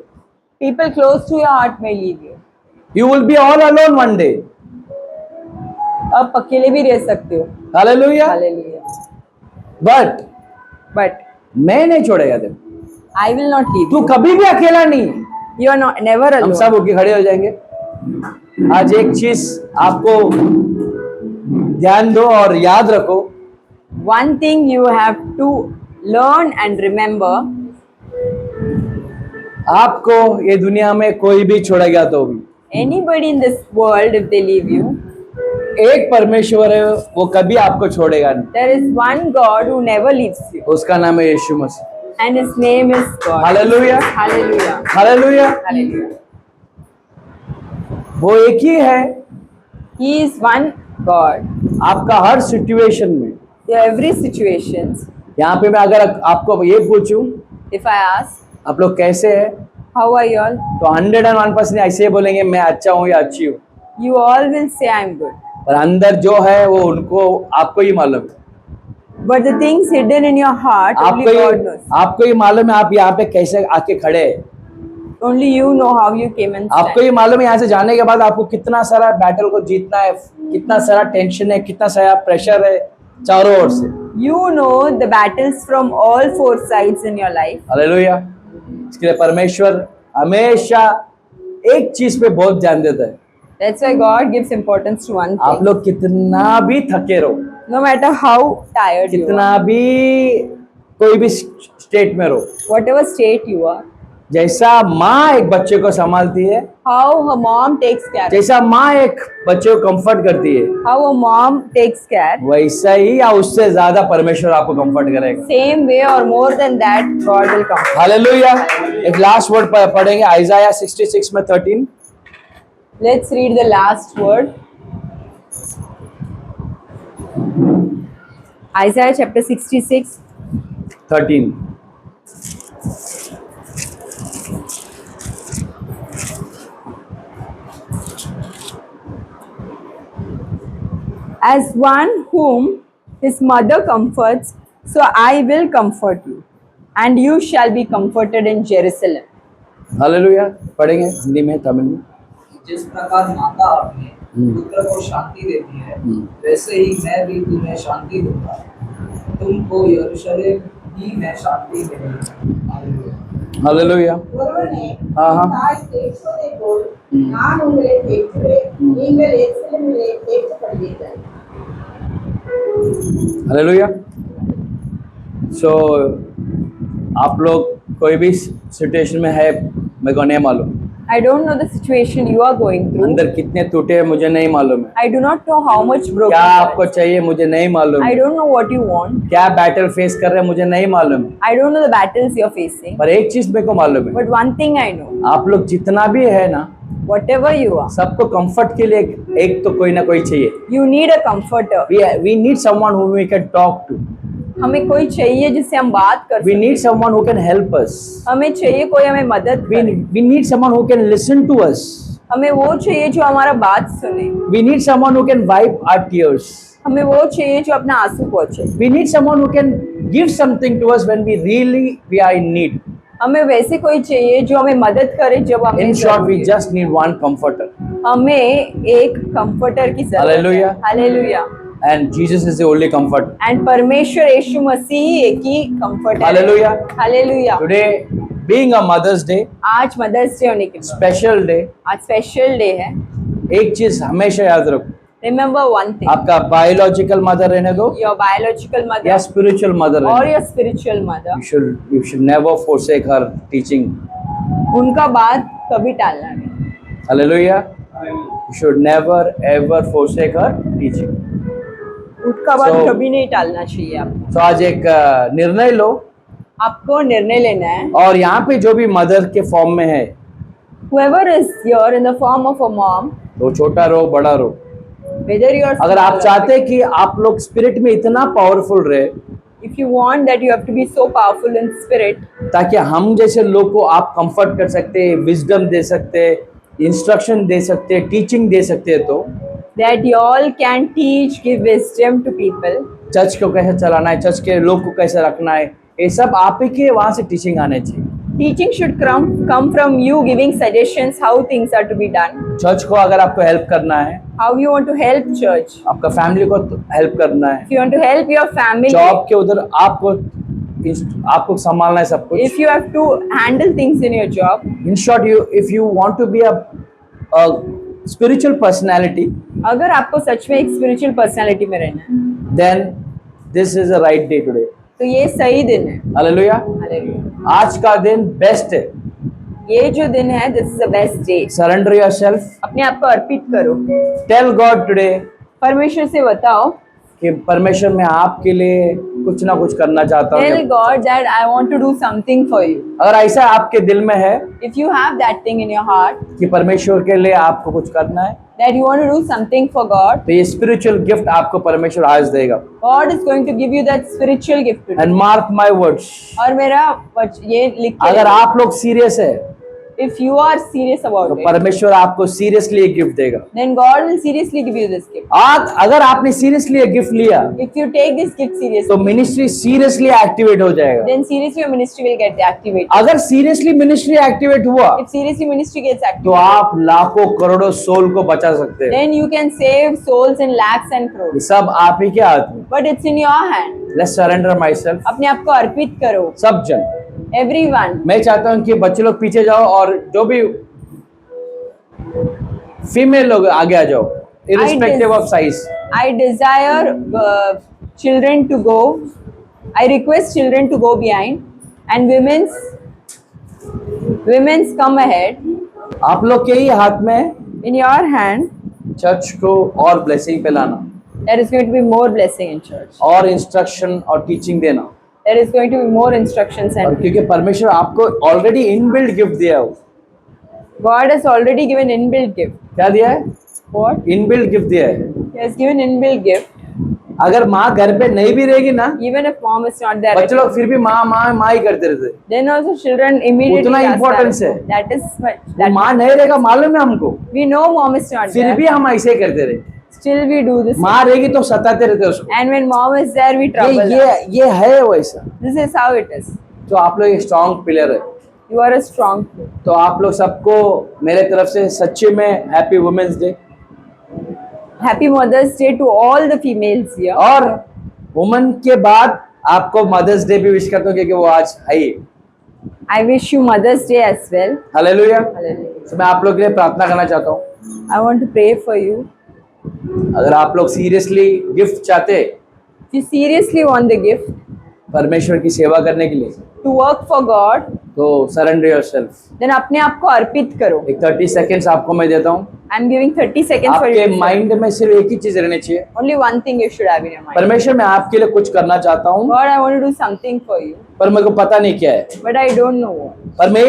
People close to your heart may leave you. You will be all alone one day. आप अकेले भी रह सकते हो. हालेलुया। Hallelujah. बट But मैं नहीं छोड़ेगा तेरे, I will not leave तू you. कभी भी अकेला नहीं है। You are not never हम alone. सब होके खड़े हो जाएंगे। आज एक चीज आपको ध्यान दो और याद रखो, One thing you have to learn and remember, आपको ये दुनिया में कोई भी छोड़ेगा तो भी anybody in this world, if they leave you, एक परमेश्वर है, वो कभी आपको छोड़ेगा नहीं। there is one God who never leaves you. उसका नाम है यीशु मसीह। And his name is God. Hallelujah, Hallelujah. Hallelujah. Hallelujah. वो एक ही है। He is one God. आपका हर सिचुएशन में, In every situations, यहाँ पे मैं अगर आपको ये पूछूं, if I ask, आप लोग कैसे हैं, how are you all? तो 101% ऐसे ही बोलेंगे, मैं अच्छा हूँ या अच्छी हूँ। You all will say I'm good. पर अंदर जो है वो उनको आपको ही मालूम है। But the things hidden in your heart, only God knows. आपको ही मालूम है आप यहाँ पे कैसे आके खड़े हैं। Only you know how you came and आपको stand. ये मालूम है यहाँ से जाने के बाद आपको कितना सारा बैटल को जीतना है, कितना सारा टेंशन है, कितना सारा प्रेशर है चारों ओर से। You know the battles from all four sides in your life. Hallelujah. इसके लिए परमेश्वर हमेशा एक चीज पे बहुत ध्यान देता है, That's why God gives importance to one आप thing. लोग कितना भी थके रहो, No matter how tired you कितना are, भी कोई भी स्टेट में रहो, whatever state you are, जैसा माँ एक बच्चे को संभालती है, how a mom takes care, जैसा माँ एक बच्चे को कंफर्ट करती है, how a mom takes care, वैसा ही या उससे ज्यादा परमेश्वर आपको कंफर्ट करेगा। same way or more than that, God will come. Hallelujah. एक लास्ट वर्ड पढ़ेंगे, आइजाया 66 में 13। Let's read the last word. Isaiah chapter 66. 13। As one whom his mother comforts, so I will comfort you, and you shall be comforted in Jerusalem. Hallelujah. पढ़ेंगे हिंदी में, तमिल में। जिस प्रकार माता अपने पुत्र को शांति देती है, वैसे ही मैं भी तुम्हें शांति दूंगा। तुमको यरूशलेम ही मैं शांति दूंगा। हालेलुया। ஒருவனே ஆஹா. தாய் தேற்றுவதை போல் நான் உங்களை தேற்றுவேன், நீங்கள் எருசலேமிலே தேற்றப்படுவீர்கள். हालेलुया। सो आप लोग कोई भी सिचुएशन में है, मेरे को नहीं मालूम, I don't know the situation you are going through. अंदर कितने टूटे हैं मुझे नहीं मालूम है, I do not know how much broken. क्या you are. आपको चाहिए मुझे नहीं मालूम I है, don't know what you want. क्या बैटल फेस कर रहे हैं मुझे नहीं मालूम है, I don't know the battles you're facing. पर एक चीज मेरे को मालूम है, But one thing I know, आप लोग जितना भी है ना, whatever you are, सबको कंफर्ट के लिए एक तो कोई ना कोई चाहिए। you need a comforter. We need someone whom we can talk to. हमें कोई चाहिए जिससे हम बात कर We सकें. need someone who can help us. हमें चाहिए कोई हमें मदद We, करे. we need someone who can listen to us. हमें वो चाहिए जो हमारा बात सुने. We need someone who can wipe our tears. हमें वो चाहिए जो अपना आंसू पोंछे. We need someone who can give something to us when we are in need. हमें वैसे कोई चाहिए जो हमें मदद करे जब हमें In short, we जरूरत है. just need one comforter. हमें एक कंफर्टर की जरूरत है. Hallelujah. Hallelujah. And Jesus is the only comfort. And परमेश्वर यीशु मसीह ही एक ही कंफर्टर है. Hallelujah. Hallelujah. Today, being a Mother's Day, आज मदर्स डे होने के बाद special day, आज स्पेशल डे है. एक चीज हमेशा याद रखो, रिमेंबर वन थिंग, आपका बायोलॉजिकल मदर रहने दो योर बायोलॉजिकल या मदर स्पिरिचुअल मदर और रहने योर स्पिरिचुअल मदर, दो, you should never forsake her teaching. उनका बात कभी टालना नहीं. Hallelujah. You should never ever forsake her teaching. उनका बात So- कभी नहीं टालना चाहिए. आपको तो आज एक निर्णय लो, आपको निर्णय लेना है. और यहाँ पे जो भी मदर के फॉर्म में है, whoever is here in the form of a mom, तो छोटा रहो बड़ा रहो, whether you are अगर small आप or चाहते हैं कि आप लोग स्पिरिट में इतना पावरफुल रहे big. If you want that you have to be so powerful in spirit, ताकि हम जैसे लोग को आप कंफर्ट कर सकते हैं, विजडम दे सकते हैं, इंस्ट्रक्शन दे सकते हैं, टीचिंग दे सकते हैं, तो that you all can teach, give wisdom to people. Church को कैसे चलाना है, चर्च के लोग को कैसे रखना है, ये सब आप ही के वहाँ से टीचिंग आने चाहिए। Teaching should come from you giving suggestions how things are to be done. Church को अगर आपको हेल्प करना है, How you want to help church. आपका फैमिली को हेल्प करना है, If you want to help your family, job के उधर आपको संभालना है सब कुछ। if you have to handle things in your job, in short, if you want to be a spiritual personality, अगर आपको सच में एक spiritual personality में रहना है, then this is a right day today. तो ये सही दिन है। हालेलुया। Hallelujah. आज का दिन बेस्ट है। ये जो दिन है, this is the best day. Surrender yourself, अपने आप को अर्पित करो। टेल गॉड टुडे परमेश्वर से बताओ, कि परमेश्वर मैं आपके लिए कुछ ना कुछ करना चाहता tell हूँ। God that I want to do something for you. अगर ऐसा आपके दिल में है If you have that thing in your heart कि परमेश्वर के लिए आपको कुछ करना है, that you want to do something for God, तो ये स्पिरिचुअल गिफ्ट आपको परमेश्वर आज देगा। God is going to give you that spiritual gift today. And mark my words, और मेरा ये लिख के अगर आप लोग सीरियस है if you are serious तो about it, परमेश्वर आपको सीरियसली एक गिफ्ट देगा। then God will seriously give you this gift. आज अगर आपने सीरियसली एक गिफ्ट लिया If you take this gift seriously, तो मिनिस्ट्री सीरियसली एक्टिवेट हो जाएगा। then seriously your ministry will get activated. अगर सीरियसली मिनिस्ट्री एक्टिवेट हुआ If seriously ministry gets तो activated, आप लाखों करोड़ों सोल को बचा सकते हैं। then you can save souls in lakhs and crores. ये सब आप ही के हाथ में। But it's in your hand. Let's surrender my self. अपने आप को अर्पित करो। सब जन, Everyone. मैं चाहता हूँ कि बच्चे लोग पीछे जाओ और जो भी फीमेल लोग आगे आ जाओ, irrespective of size. I desire children to go. I request children to go behind, and women's come ahead. आप लोग के ही हाथ में In your hand, चर्च को और ब्लेसिंग पे लाना, there is going to be more blessing in church. और इंस्ट्रक्शन और टीचिंग देना। There is going to be more instructions और and क्योंकि परमेश्वर आपको ऑलरेडी इनबिल्ट गिफ्ट दिया है। God has already given inbuilt gift. क्या दिया है? What? इनबिल्ट गिफ्ट दिया है। He has given inbuilt gift. अगर माँ घर पे नहीं भी रहेगी ना, Even if mom is not there, बच्चे लोग फिर भी माँ माँ माँ ही करते रहते। then also children immediately उतना ask importance that. है। That is what. वो That माँ नहीं रहेगा मालूम है हमको, we know mom is not फिर there. भी हम ऐसे ही करते रहे। Still we do this. माँ रहेगी तो सताते रहते उसको। And when mom is there, we trouble her. ये है वैसा। This is how it is. तो आप लोग एक स्ट्रॉन्ग पिलर है। You are a strong. तो आप लोग सबको मेरे तरफ से सच्चे में happy women's day. Happy Mother's Day to all the females here. और वुमेन के बाद आपको मदर्स डे भी विश करता हूँ क्योंकि वो आज है ही। I wish you Mother's Day as well. Hallelujah. Hallelujah. तो मैं आप लोग के लिए प्रार्थना करना चाहता हूँ। I want to pray for you. अगर आप लोग सीरियसली गिफ्ट चाहते If you seriously want the gift परमेश्वर की सेवा करने के लिए, to work for God, तो सरेंडर योरसेल्फ। then अपने आप को अर्पित करो. एक 30 सेकेंड्स आपको मैं देता हूँ। I'm giving 30 seconds for आपके you. to say. माइंड में सिर्फ एक ही चीज रहनी चाहिए, Only one thing you should have in your mind. परमेश्वर मैं आपके लिए कुछ करना चाहता हूँ, God, I want to do something for you, पर मेरे को पता नहीं क्या है। but I don't know what. पर मैं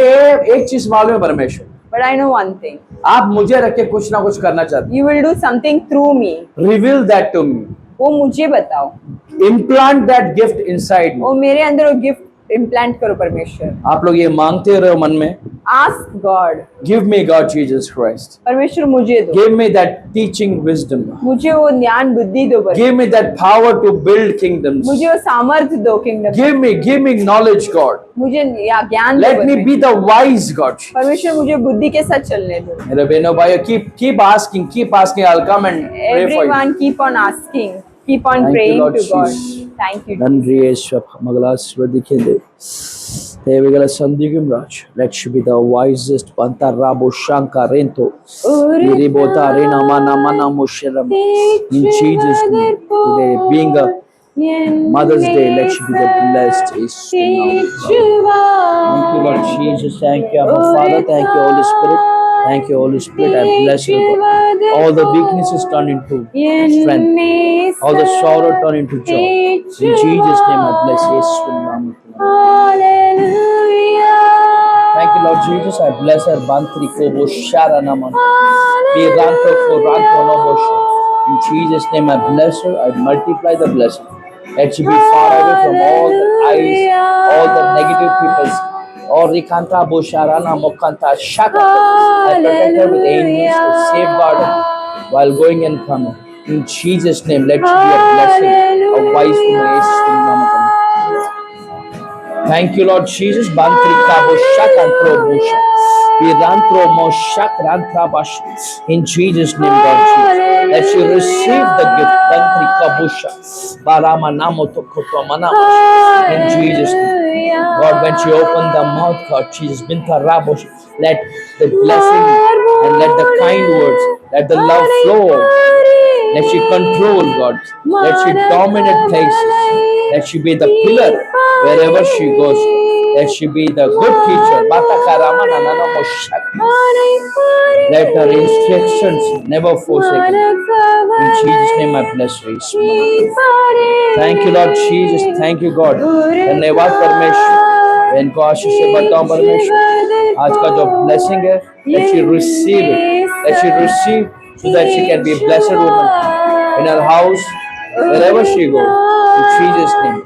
एक चीज मालूम है परमेश्वर, But I know one thing. आप मुझे रख के कुछ ना कुछ करना चाहते You will do something through me. हैं। रिवील दैट टू मी, वो मुझे बताओ. Implant that gift inside me. वो मेरे अंदर वो गिफ्ट इम्प्लांट करो परमेश्वर. आप लोग ये मांगते रहो मन में, Ask God. Give me God Jesus Christ, परमेश्वर मुझे दो. Give me that teaching wisdom, मुझे वो ज्ञान बुद्धि दो परमेश्वर. Give me that power to build kingdoms, मुझे वो सामर्थ्य दो kingdom. Give me knowledge God, मुझे ज्ञान दो लेट मी परमेश्वर. Be the wise God. परमेश्वर मुझे बुद्धि के साथ चलने दो. मेरे बहनों भाइयों, keep asking, I'll come and pray for you. Everyone keep on asking, keep on Thank you, praying Lord to God. Jesus. Thank you. ನನ್ರಿ ಯೇಸುವ ಮಗಳಾಸ್ವದಿಕೆಂದೆ ದೇವಿಗಳ ಸಂಧಿಗೆ ರಾಜ್ ಲೆಟ್ಸ್ ಬಿ ದ ವೈಸೆಸ್ಟ್ ಪಂತ ರಾಬೋ ಶಾಂಕಾರೆಂತೋ ರಿಬೋತಾ ರೇನಮ ನಮನ ಮುಶರಮ in Jesus name today being a Mother's Day, let you be the blessed is thank you Lord Jesus, thank you Abba Father, thank you Holy Spirit, thank you Holy Spirit, I bless you God. All the weaknesses turn into strength, all the sorrow turn into joy. In Jesus name I bless you. Thank you Lord Jesus, I bless our bantri ko boshara naman. Be ranto ko ranto no bosh. In Jesus' name, I bless her. I multiply the blessing. Let she be far away from all the eyes, all the negative peoples. Or Rikanta Bosharana Mokanta Shaka. I protect her with angels to safeguard her while going and coming. In Jesus' name, let she be a blessing, a wise woman. Thank you, Lord Jesus. Bantrika Boshaka Trobosha. Pirantro Moshak Rantrabash. In Jesus' name, God Jesus. Let she receive the gift. Bantrika Bosha. Barama Namoto Kotomanamash. In Jesus' name. God, when she opened the mouth, God, Jesus, Binta Rabosh, let the blessing and let the kind words, let the love flow. Let she control, God. Let she dominate places. Let she be the pillar wherever she goes. Let she be the good teacher. Let her instructions never forsake her. In Jesus' name I bless her. Thank you, Lord Jesus. Thank you, God. धन्यवाद परमेश्वर. इनको आशीष से बताओ परमेश्वर. आज का जो blessing है, let she receive it. Let she receive so that she can be a blessed woman in her house, wherever she goes. In Jesus' name.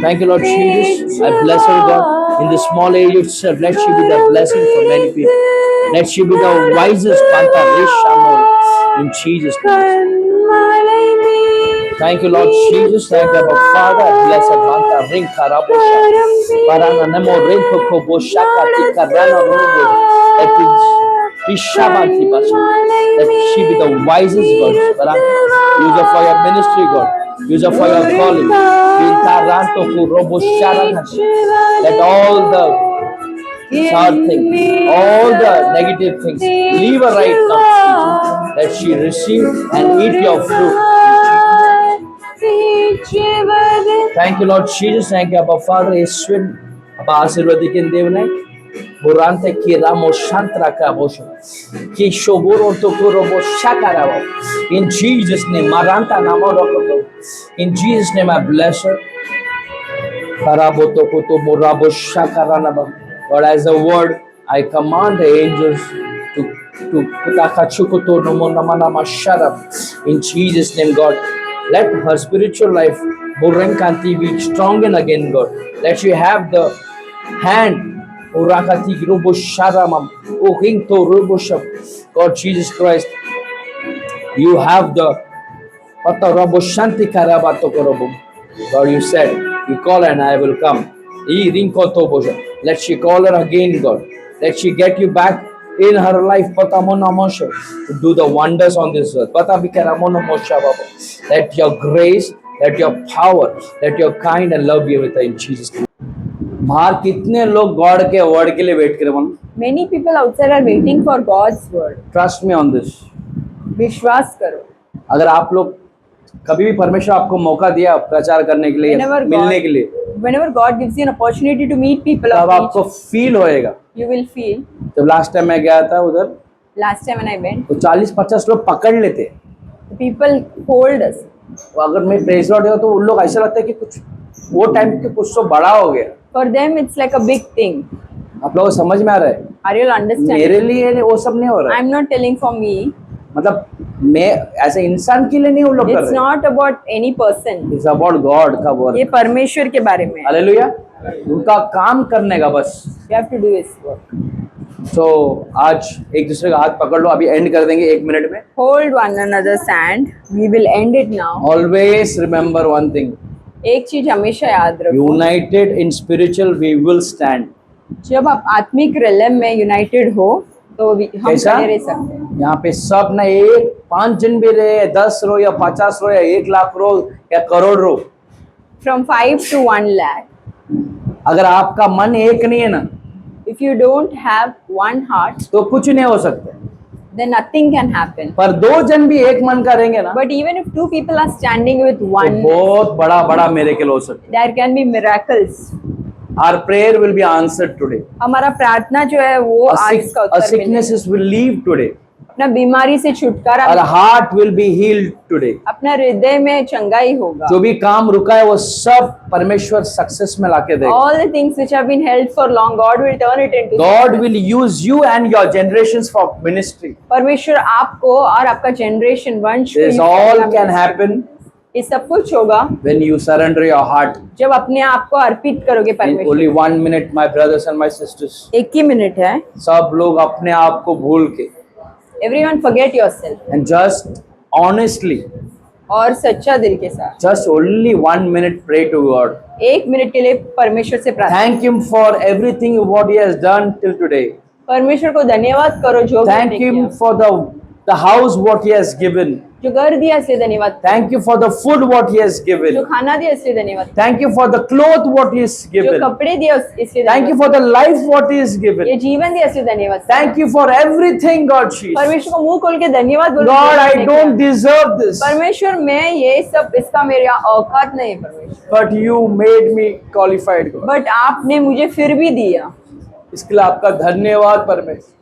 Thank you, Lord Jesus. I bless her, God. In the small age itself, let she be the blessing for many people. Let she be the wisest Panta Rishamon. In Jesus' name. Thank you, Lord Jesus. Thank you, our Father. Blessed Manta Ring Karabosha. Parana Nemo Rinko Koboshaka Tikarana Robo. Let she be the wisest God. Use her for your ministry, God. Use her for your calling. Let all the sad things, all the negative things, leave her right now. Let she receive and eat your fruit. Thank you, Lord Jesus. Thank you, Abba Father. Yeshwin, Abba Asirvadikin Devne. Burante kiramo shantra kabosho. Kishoboro tokorobo shakarabo. In Jesus' name, Maranta namoroko. In Jesus' name, I bless her. Karabo tokoto morabo shakaranaba. But as a word, I command the angels to kutakachukoto nomonamanama sharab. In Jesus' name, God, let her spiritual life, Burankanti, be strong and again, God. Let she have the hand. Urakati Rubo Sharamam, Uhinto Rubusham. God Jesus Christ, you have the Patarabo Shanti Karabato Korobum. God, you said, you call and I will come. Let she call her again, God. Let she get you back in her life, Patamona Mosha, to do the wonders on this earth. Patabikaramona Mosha Baba. Let your grace, let your power, let your kind and love be with her in Jesus' name. बाहर कितने लोग God के word के लिए wait कर रहे हैं? Many people outside are waiting for God's word. Trust me on this. विश्वास करो. अगर आप लोग कभी भी परमेश्वर आपको मौका दिया प्रचार करने के लिए, मिलने के लिए, whenever God gives you an opportunity to meet people, तब आपको फील होएगा. You will feel. जब लास्ट टाइम मैं गया था उधर, Last time when I went, तो 40-50 लोग पकड़ लेते. the people hold us. अगर मैं प्रेज लॉर्ड हो तो उन लोग ऐसा लगता है कि कुछ वो टाइम के कुछ तो बड़ा हो गया. For them, it's like a big thing. आप लोगों को समझ में आ रहा है? Are you understanding? मेरे लिए वो सब नहीं हो रहा है. I'm not telling for me. मतलब मैं ऐसे इंसान के लिए नहीं वो लोग कर रहे. It's not about any person. It's about God का वर्क. ये परमेश्वर के बारे में. हालेलुया. उनका काम करने का बस. You have to do His work. So आज एक दूसरे का हाथ पकड़ लो. अभी एंड कर देंगे 1 मिनट में. Hold one another's hand. We will end it now. Always remember one thing. एक चीज हमेशा याद रखो. United in spiritual we will stand. जब आप आत्मिक रेलम में यूनाइटेड हो तो हम खड़े रह सकते हैं. यहाँ पे सब ना 5 जन भी रहे, 10 रो या 50 रो या 1 लाख रो या करोड़ रो. From 5 to 1 lakh. अगर आपका मन एक नहीं है ना, if you don't have one heart, तो कुछ नहीं हो सकता. then nothing can happen. पर 2 जन भी एक मन का रहेंगे ना, But even if 2 people are standing with one, तो बहुत बड़ा मिरेकल हो सकता है. there can be miracles. Our prayer will be answered today. हमारा प्रार्थना जो है वो आज का A Uttar sicknesses will leave today. अपना बीमारी से छुटकारा Our मिलेगा। heart will be healed today. अपना हृदय में चंगाई होगा। जो भी काम रुका है वो सब परमेश्वर सक्सेस में लाके देगा. All the things which have been held for long, God will turn it into God success. will use you and your generations for ministry. परमेश्वर आपको और आपका जनरेशन वंश को This use all करेगा can ministry। happen ये सब कुछ होगा when you surrender your heart. जब अपने आप को अर्पित करोगे In परमेश्वर। only 1 minute, my brothers and my sisters. एक ही मिनट है। सब लोग अपने आप को भूल के Everyone forget yourself and just honestly, और सच्चा दिल के साथ just only 1 minute pray to God. एक मिनट के लिए परमेश्वर से प्रार्थना। Thank Him for everything what He has done till today. परमेश्वर को धन्यवाद करो जो भी Thank उसने Him किया। for the house what He has given. जो घर दिया इसलिए धन्यवाद। Thank you for the food what He has जो given. खाना दिया इसलिए धन्यवाद। Thank you for the cloth what He has जो given. कपड़े दिया इसलिए Thank you धन्यवाद। for the life what He has ये given. जीवन दिया इसलिए धन्यवाद। Thank you for everything, God Jesus. परमेश्वर को मुंह खोल के धन्यवाद बोलो। God, I don't deserve this, परमेश्वर मैं ये सब इसका मेरा औकात नहीं है परमेश्वर, but You made me qualified, God. But आपने मुझे फिर भी दिया। इसके लिए आपका धन्यवाद परमेश्वर.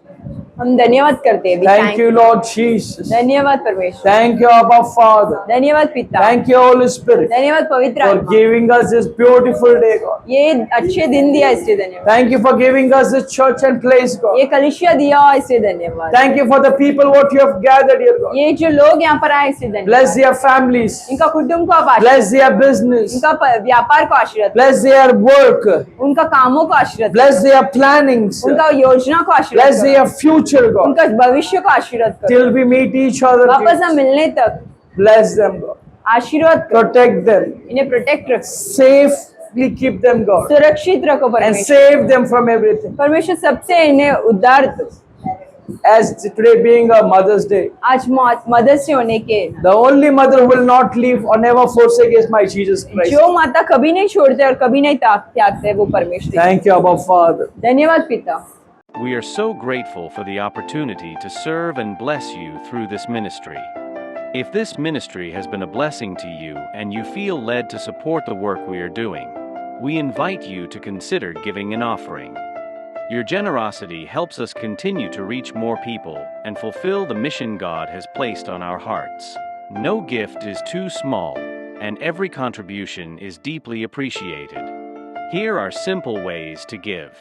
हम धन्यवाद करते हैं। Thank you, Lord Jesus. धन्यवाद परमेश्वर। Thank you, Abba Father. धन्यवाद पिता। Thank you, Holy Spirit, धन्यवाद पवित्र for आत्मा। giving us this beautiful day, God. ये अच्छे दिन दिया इसलिए धन्यवाद। Thank you for giving us this church and place, God. ये कलिसिया दिया इसलिए धन्यवाद। Thank you for the people what You have gathered here, God. ये जो लोग यहाँ पर आए इसलिए धन्यवाद। Bless their families. इनका कुटुंब को आप आशीर्वाद, Bless their business. इनका व्यापार को आशीर्वाद, Bless their work. उनका कामों को आशीर्वाद, Bless their plannings. उनका योजना को आशीर्वाद Bless करो, their future, God. उनका भविष्य को आशीर्वाद करो। Till we meet each other. वापस हम मिलने तक Bless them, God. आशीर्वाद करो, Protect them. इन्हें प्रोटेक्ट रखो, Safely keep them, God. सुरक्षित रखो And परमेश्वर। save them from everything. परमेश्वर सबसे इन्हें उद्धार दो। As today being a Mother's Day, आज मदर्स डे होने के the only mother who will not leave or never forsake is my Jesus Christ. जो माता कभी नहीं छोड़ते और कभी नहीं त्यागते वो परमेश्वर। Thank you, Abba Father. धन्यवाद पिता। We are so grateful for the opportunity to serve and bless you through this ministry. If this ministry has been a blessing to you and you feel led to support the work we are doing, we invite you to consider giving an offering. Your generosity helps us continue to reach more people and fulfill the mission God has placed on our hearts. No gift is too small, and every contribution is deeply appreciated. Here are simple ways to give.